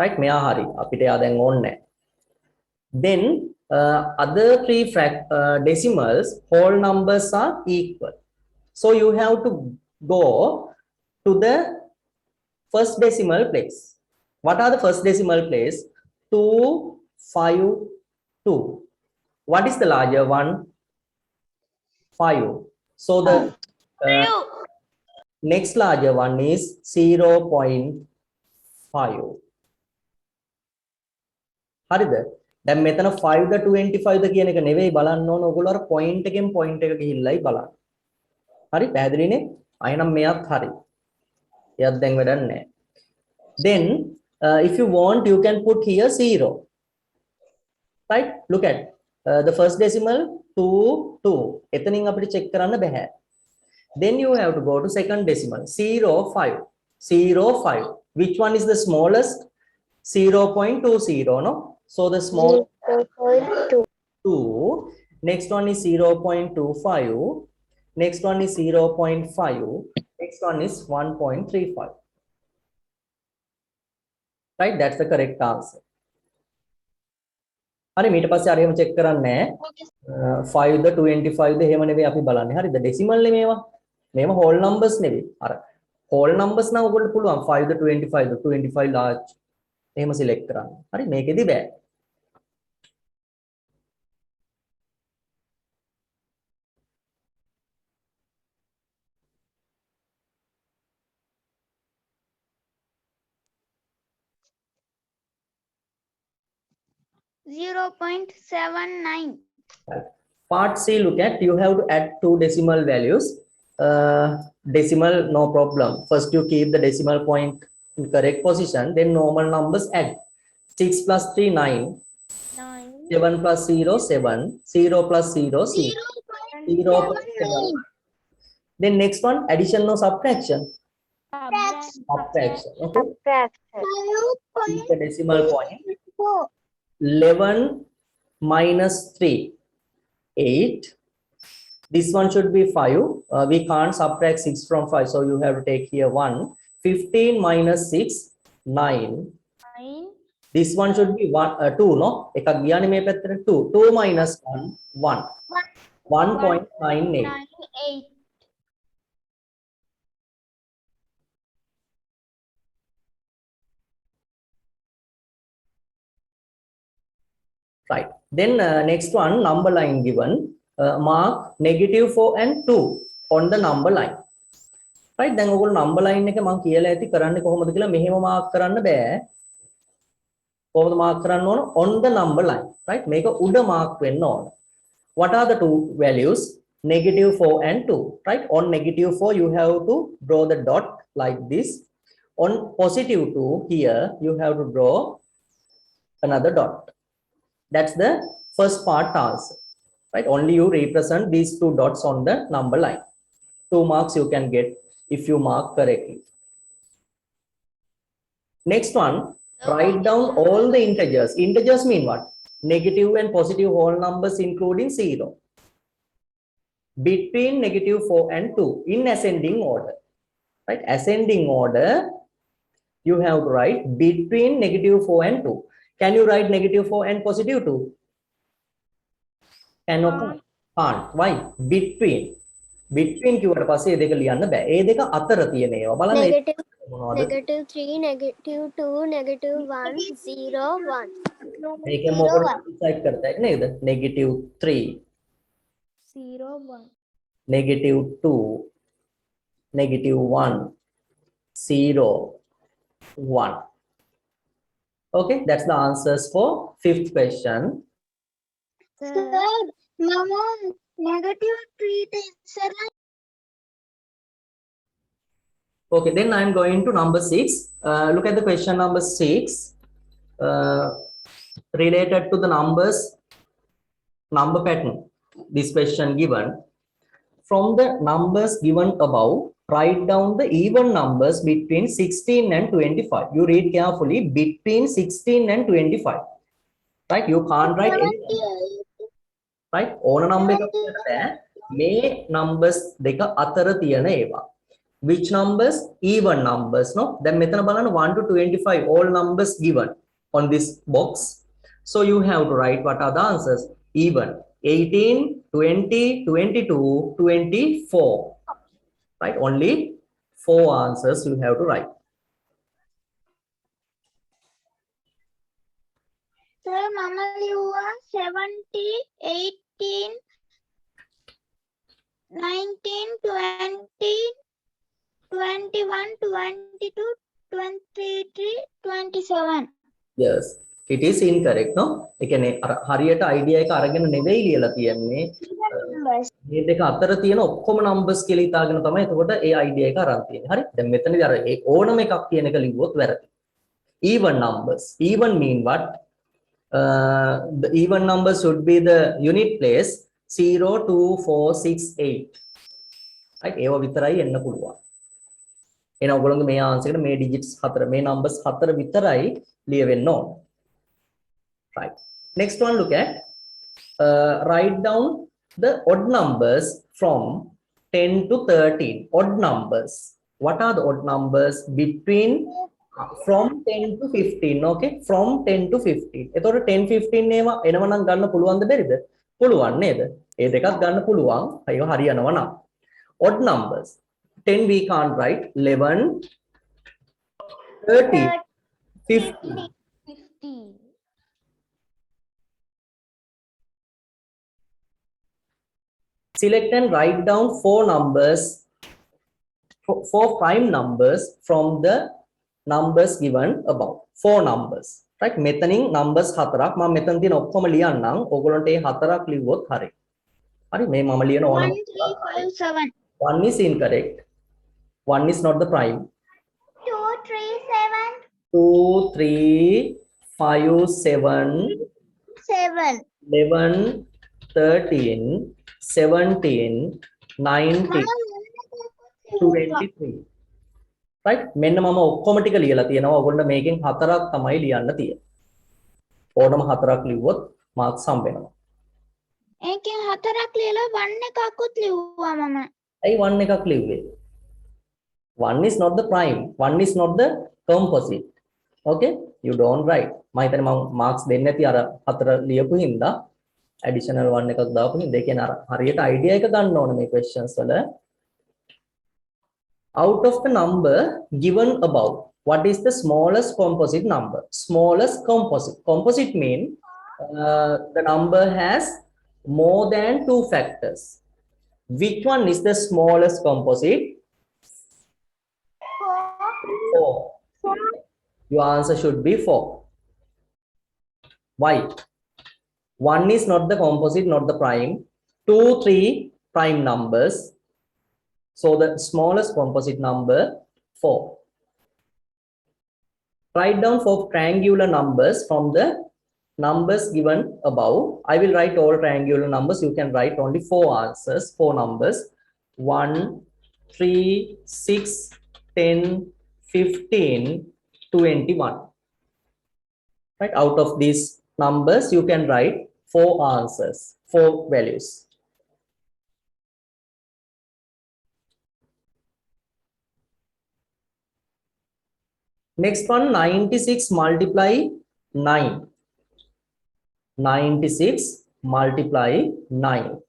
right මෙයා හරි අපිට එයා දැන් ඕනේ නැහැ. Then other three decimals whole numbers are equal. So you have to go to the first decimal place. What are the first decimal place? 2, 5, 2. What is the larger one? 5. So the next larger one is 0.5. හරිද? දැන් මෙතන 5 ද 25 ද කියන එක නෙවෙයි බලන්න ඕන ඔයගොල්ලෝ අර පොයින්ට් එකෙන් පොයින්ට් එක ගිහිල්ලායි බලන්න. හරි පැහැදිලිනේ? අයනම් මෙයත් හරි. එයත් දැන් වැඩක් නැහැ. Then if you want you can put here 0. Right? Look at the first decimal 2 2. එතනින් අපිට check කරන්න බෑ. Then you have to go to second decimal 0 5. 0 5. Which one is the smallest? 0.20, no? So the small 2. Next one is 0.25. Next one is 0.5. Next one is 1.35. Right? That's the correct answer. හරි ඊට පස්සේ අර එහෙම check කරන්නේ 5 ද 25 ද එහෙම නෙවෙයි අපි බලන්නේ. හරිද? decimal නේ මේවා. මේවා whole numbers නෙවෙයි. අර whole numbers නම් ඔයගොල්ලෝ පුළුවන් 5 ද 25 ද 25 large එහෙම select කරන්න. හරි මේකෙදි බෑ. .79. Part C, look at, you have to add two decimal values. Decimal, no problem. First you keep the decimal point in correct position, then normal numbers add. 6 plus 3, 9. 7 plus 0, 7. 0 plus 0, 0. 0 plus 7. Then next one, addition or subtraction? Subtraction. Okay. Keep the decimal point. 11 minus 3, 8. This one should be 5. We can't subtract 6 from 5, so you have to take here 1. 15 minus 6, 9. This one should be 2, no? 2. 2 minus 1, 1. 1.98. Right. Then next one, number line given. Mark -4 and 2 on the number line. Right. Then ඔයගොල්ලෝ number line එක මම කියලා ඇති කරන්නේ කොහොමද කියලා මෙහෙම mark කරන්න බෑ. කොහොමද mark කරන්න ඕන? On the number line. Right. මේක උඩ mark වෙන්න ඕන. What are the two values? -4 and 2. Right. On -4 you have to draw the dot like this. On +2 here you have to draw another dot. That's the first part answer, right? Only you represent these two dots on the number line. 2 marks you can get if you mark correctly. Next one, write down all the integers. Integers mean what? Negative and positive whole numbers including 0. Between -4 and 2 in ascending order, right? Ascending order, you have to write between -4 and 2. Can you write -4 and +2? Cannot. Can't. Why? Between. Between කියවට පස්සේ ඒ දෙක ලියන්න බෑ. ඒ දෙක අතර තියෙන ඒවා බලන්න. -3, -2, -1, 0, 1. මේකෙන් මොකද ටයිප් කරතයි නේද? -3, 0, 1. -2, -1, 0, 1. Okay, that's the answers for 5th question. Sir, mama, -3 answer. Okay, then I'm going to number 6. Look at the question number 6. Related to the numbers, number pattern. This question given. From the numbers given above, write down the even numbers between 16 and 25. You read carefully, between 16 and 25. Right? You can't write any number. right? ඕන number එකක් කියන්න බෑ. මේ numbers දෙක අතර තියෙන ඒවා. Which numbers? Even numbers, no? දැන් මෙතන බලන්න 1 to 25 all numbers given on this box. So you have to write what are the answers. Even 18, 20, 22, 24. Right? Only 4 answers you have to write. Sir, Mama Liwa 70, 18, 19, 20, 21, 22, 23, 27. Yes, it is incorrect, no? ඒ කියන්නේ අර හරියට idea එක අරගෙන නෙවෙයි ලියලා තියෙන්නේ. Numbers. මේ දෙක අතර තියෙන ඔක්කොම numbers කියලා හිතාගෙන තමයි එතකොට ඒ idea එක අරන් තියෙන්නේ. හරි? දැන් මෙතනදී අර ඒ ඕනම එකක් කියන එක ලිව්වොත් වැරදි. Even numbers. Even mean what? The even numbers should be the unit place 0, 2, 4, 6, 8. Right? ඒව විතරයි එන්න පුළුවන්. එහෙනම් ඔයගොල්ලෝගේ මේ answer එකට මේ digits 4 මේ numbers 4 විතරයි ලියවෙන්න ඕන. Right. Next one, look at write down the odd numbers from 10 to 13. Odd numbers. What are the odd numbers between from 10 to 15? Okay, from 10 to 15. එතකොට 10 15 ඒවා එනව නම් ගන්න පුළුවන්ද බැරිද? පුළුවන් නේද? ඒ දෙකක් ගන්න පුළුවන්. අයව හරියනවා නම්. Odd numbers. 10 we can't write. 11, 30, 50. 50. Select and write down 4 numbers, 4 prime numbers from the numbers given above. 4 numbers. Right? මෙතනින් numbers 4ක් මම මෙතන තියෙන ඔක්කොම ලියන්නම්. ඕගොල්ලන්ට ඒ 4ක් ලිව්වොත් හරි. හරි මේ මම ලියන ඕනම 1, 3, 5, 7. 1 is incorrect. 1 is not the prime. 2, 3, 7. 2, 3, 5, 7, 7. 11, 13, 17, 19, 23. right? මෙන්න මම ඔක්කොම ටික ලියලා තියෙනවා. ඔයගොල්ලෝ මේකෙන් 4ක් තමයි ලියන්න තියෙන්නේ. ඕනම 4ක් ලිව්වොත් මාක්ස් හම්බ වෙනවා. ඒකෙන් 4ක් ලියලා 1 එකකුත් ලිව්වා මම. ඇයි 1 එකක් ලිව්වේ? 1 is not the prime. 1 is not the composite. Okay? You don't write. මම හිතන්නේ මම මාක්ස් දෙන්නේ නැති අර 4 ලියපු හින්දා additional 1 එකක් දාපු හින්දා ඒ කියන්නේ අර හරියට idea එක ගන්න ඕන මේ questions වල. Out of the number given above, what is the smallest composite number? Smallest composite. Composite mean the number has more than 2 factors. Which one is the smallest composite? 4. Your answer should be 4. Why? 1 is not the composite, not the prime. 2, 3 prime numbers. So the smallest composite number 4. Write down 4 triangular numbers from the numbers given above. I will write all triangular numbers. You can write only 4 answers, 4 numbers. 1, 3, 6, 10, 15, 21. Right? Out of these numbers, you can write 4 answers, 4 values. Next one, 96 multiply 9. 96 multiply 9.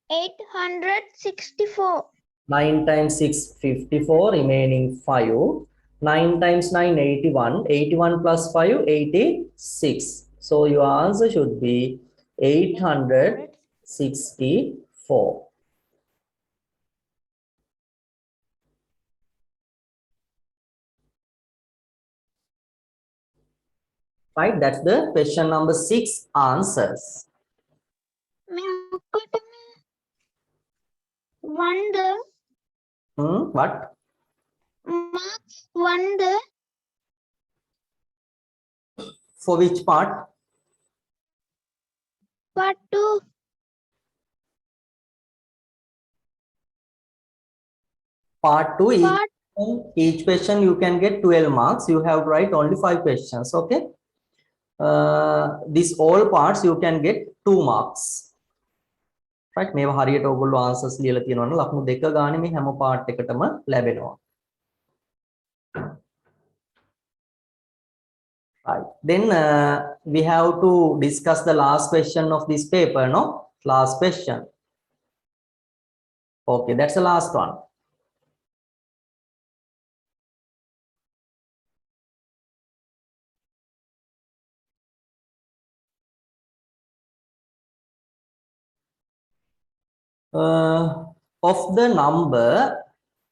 864. 9 times 6, 54, remaining 5. 9 times 9, 81. 81 plus 5, 86. So your answer should be 864. Right, that's the question number 6 answers. මේ ඔක්කොටම 1ද What? marks 1ද For which part? part 2 Part 2 is part each question you can get 12 marks. You have to write only 5 questions. Okay. These all parts you can get 2 marks. right මේවා හරියට ඔයගොල්ලෝ answers ලියලා තියෙනවා නම් ලකුණු 2 ගානේ මේ හැම part එකටම ලැබෙනවා. right then we have to discuss the last question of this paper, no? Last question. Okay, that's the last one. Of the number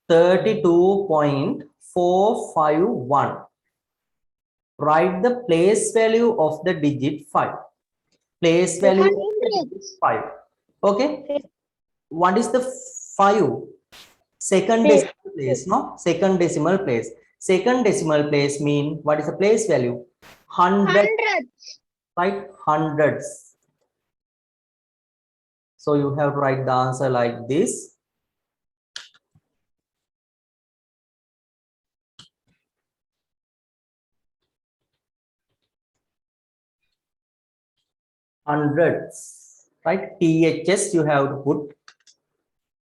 32.451, write the place value of the digit 5. Place value of the digit 5. Okay, what is the 5? Second decimal place, no? Second decimal place. Second decimal place mean what is the place value? 100, right? Hundreds. So you have to write the answer like this. Hundreds, right? THS you have to put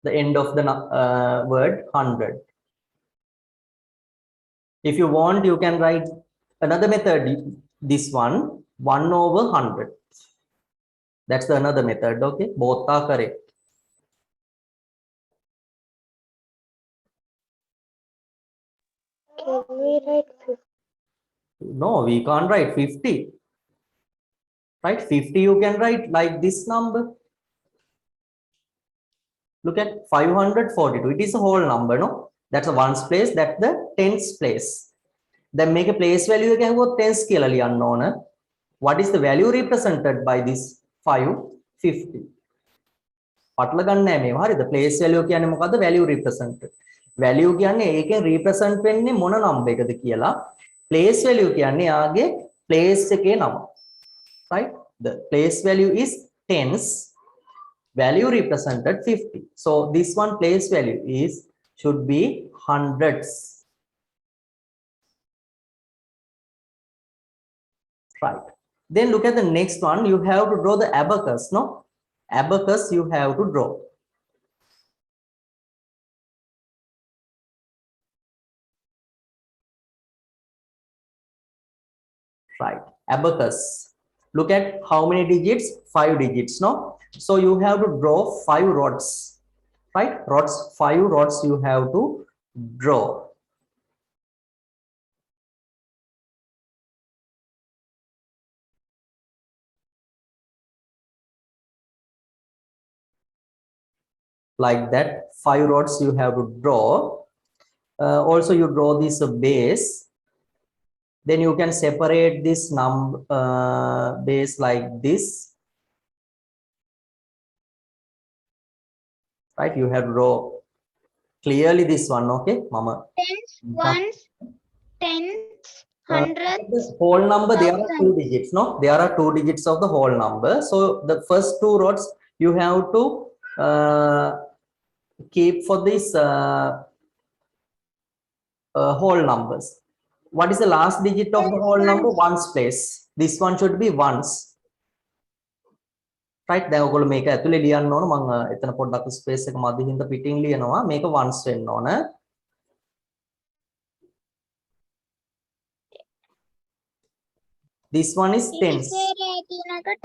the end of the word 100. If you want, you can write another method. This one 1/100. That's the another method. Okay, both are correct. Can we write 50? No, we can't write 50. Right, 50 you can write like this number. Look at 542. It is a whole number, no? That's the ones place. That's the tens place. Then make a place value again with tens scale unknown. What is the value represented by this 550? පටල ගන්න නෑ මේව හරිද? place value කියන්නේ මොකද්ද? value represented. value කියන්නේ ඒකෙන් represent වෙන්නේ මොන number එකද කියලා. place value කියන්නේ යාගේ place එකේ නම. right, the place value is tens, value represented 50. So this one place value is should be hundreds. Right, then look at the next one. You have to draw the abacus, no? Abacus you have to draw. Right, abacus. Look at how many digits? 5 digits, no? So you have to draw 5 rods, right? Rods, 5 rods you have to draw. Like that, 5 rods you have to draw. Also you draw this base. Then you can separate this base like this. Right, you have to draw clearly this one. Okay, mama. Tens, ones, tens, hundreds. This whole number, there are 2 digits, no? There are 2 digits of the whole number. So the first 2 rods you have to keep for this whole numbers. What is the last digit of the whole number? Ones place. This one should be ones. right, දැන් ඔයගොල්ලෝ මේක ඇතුලේ ලියන්න ඕන. මම එතන පොඩ්ඩක් space එක මදි හින්දා පිටින් ලියනවා. මේක ones වෙන්න ඕන. This one is tens.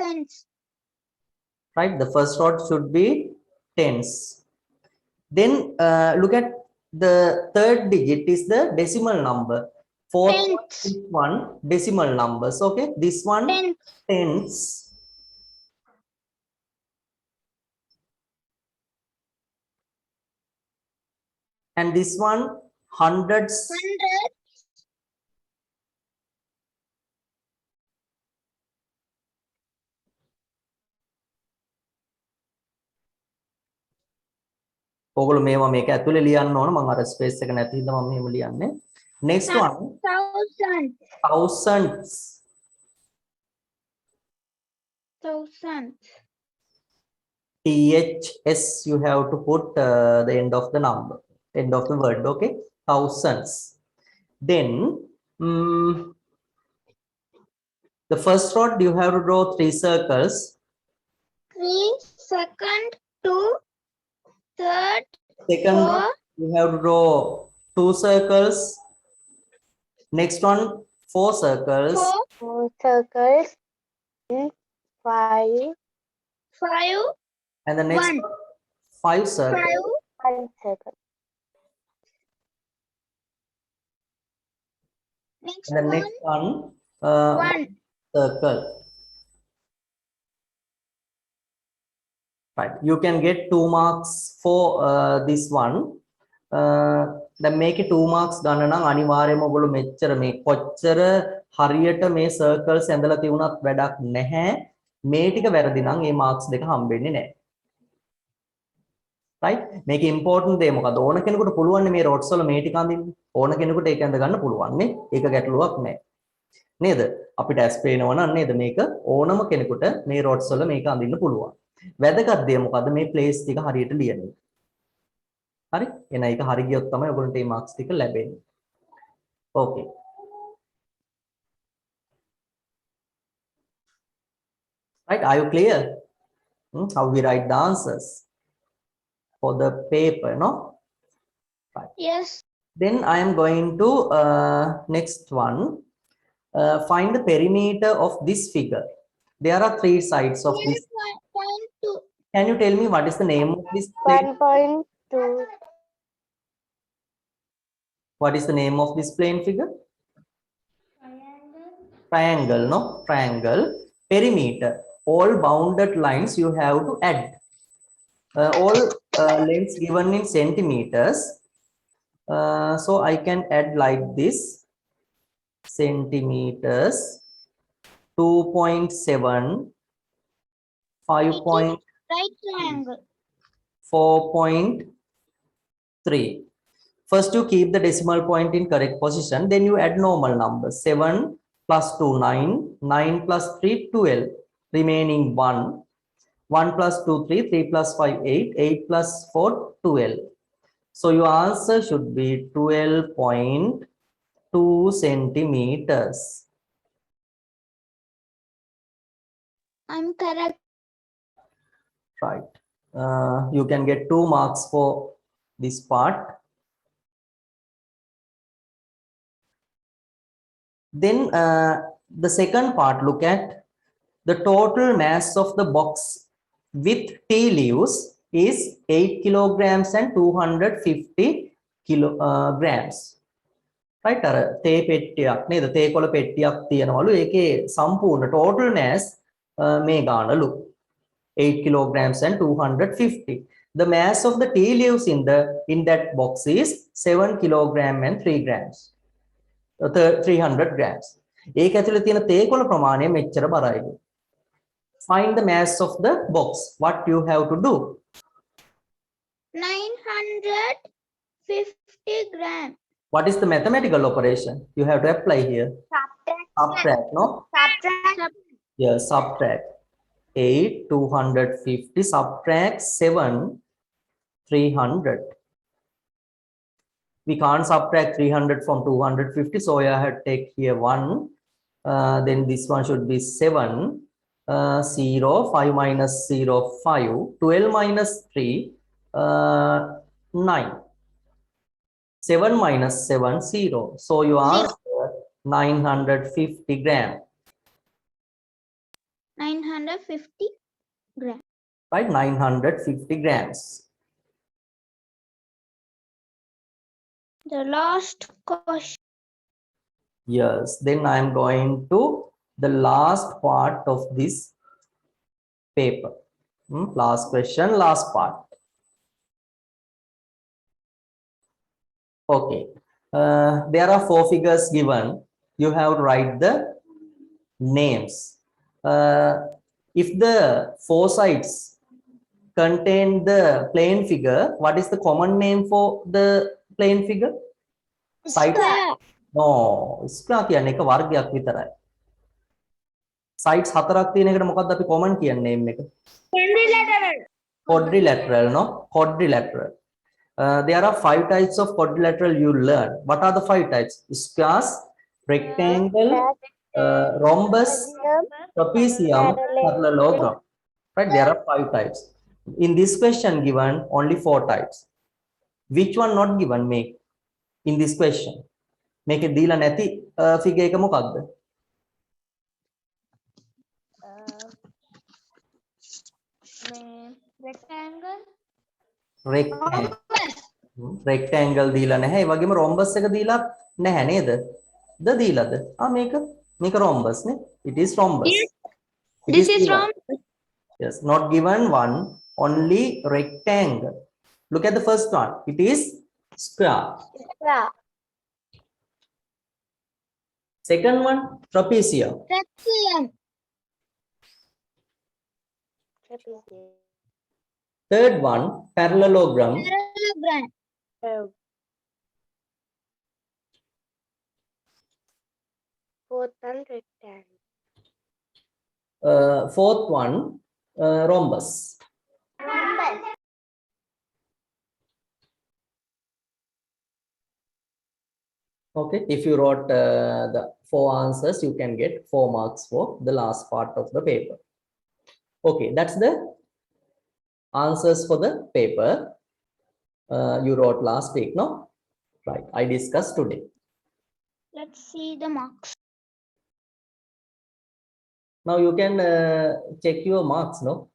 tens. Right, the first rod should be tens. Then look at the third digit is the decimal number. Fourth one decimal numbers. Okay, this one tens. And this one hundreds. ඔයගොල්ලෝ මේවා මේක ඇතුලේ ලියන්න ඕන. මම අර space එක නැති හින්දා මම මෙහෙම ලියන්නේ. Next one. Thousands. Thousands. Thousands. THS you have to put the end of the number, end of the word. Okay, thousands. Then the first rod you have to draw 3 circles. 3, second 2, third Second row, 4, you have to draw 2 circles. Next one, 4 circles. 4, 4 circles. 5. 5, And the next 1, one, 5 circles. 1 circle. next And the one, next one, 1. circle. Right. You can get 2 marks for this one. දැන් මේකේ 2 marks ගන්න නම් අනිවාර්යයෙන්ම ඔයගොල්ලෝ මෙච්චර මේ කොච්චර හරියට මේ circles ඇඳලා තියුණත් වැඩක් නැහැ. මේ ටික වැරදි නම් මේ marks දෙක හම්බෙන්නේ නැහැ. right? මේක important දේ මොකද? ඕන කෙනෙකුට පුළුවන් මේ rods වල මේ ටික අඳින්න. ඕන කෙනෙකුට ඒක ඇඳ ගන්න පුළුවන් නේ. ඒක ගැටලුවක් නැහැ. නේද? අපිට ඇස් පේනවා නම් නේද මේක ඕනම කෙනෙකුට මේ rods වල මේක අඳින්න පුළුවන්. වැදගත් දේ මොකද? මේ place ටික හරියට ලියන එක. හරි එහෙනම් ඒක හරි ගියොත් තමයි ඔයගොල්ලන්ට මේ මාක්ස් ටික ලැබෙන්නේ. Okay. Right, are you clear? How we write the answers for the paper, no? Right. Yes. Then I am going to next one, find the perimeter of this figure. There are 3 sides of this. 1.2. Can you tell me what is the name of this plane? 1.2. What is the name of this plane figure? Triangle, no? Triangle. Perimeter. All bounded lines you have to add. All lengths given in centimeters. So I can add like this. Centimeters. 2.7. 5. Right triangle. 4.3. First you keep the decimal point in correct position, then you add normal numbers. 7 plus 2, 9, 9 plus 3, 12, remaining 1, 1 plus 2, 3, 3 plus 5, 8, 8 plus 4, 12. So your answer should be 12.2 centimeters. I'm correct. Right. You can get 2 marks for this part. Then the second part, look at the total mass of the box with tea leaves is 8 kilograms and 250 kilograms. Right? තේ පෙට්ටියක් නේද? තේ කොළ පෙට්ටියක් තියනවලු. ඒකේ සම්පූර්ණ total mass මේ ගානලු 8 kilograms and 250. The mass of the tea leaves in that box is 7 kilogram and 3 grams. 300 grams. ඒක ඇතුලේ තියෙන තේකොළ ප්‍රමාණය මෙච්චර බරයිලු. Find the mass of the box. What you have to do? 950 grams. What is the mathematical operation you have to apply here? Subtract, no? Subtract. Yes, subtract. 8, 250, subtract 7, 300. We can't subtract 300 from 250, so I have to take here 1. Then this one should be 7, 0, 5 minus 0, 5, 12 minus 3, 9. 7 minus 7, 0. So you answer 950 gram. 950 grams. Right, 950 grams. The last question. Yes, then I am going to the last part of this paper. Last question, last part. Okay, there are 4 figures given. You have to write the names. If the 4 sides contain the plane figure, what is the common name for the plane figure? Side. Square. No, square කියන්නේ එක වර්ගයක් විතරයි. Sides 4ක් තියෙන එකට මොකක්ද අපි common කියන්නේ name එක? Quadrilateral. Quadrilateral, no? Quadrilateral. There are 5 types of quadrilateral you learn. What are the 5 types? Squares, rectangle, rhombus, trapezium, parallelogram. right? There are 5 types. In this question given only 4 types. Which one not given make in this question? Make it දීලා නැති figure එක මොකක්ද? rectangle. Rectangle. Rectangle දීලා නැහැ. ඒ වගේම rhombus එක දීලා නැහැ නේද? ද දීලාද? මේක rhombus නේ. It is rhombus. It This is given. Yes, not given one, only rectangle. Look at the first one. It is square. Yeah. Second one, trapezium. Trapezium. Third one, parallelogram. Parallelogram. Fourth one rectangle. Fourth one, rhombus. Okay, if you wrote the 4 answers, you can get 4 marks for the last part of the paper. Okay, that's the answers for the paper you wrote last week, no? Right, I discussed today. Let's see the marks. Now you can check your marks, no?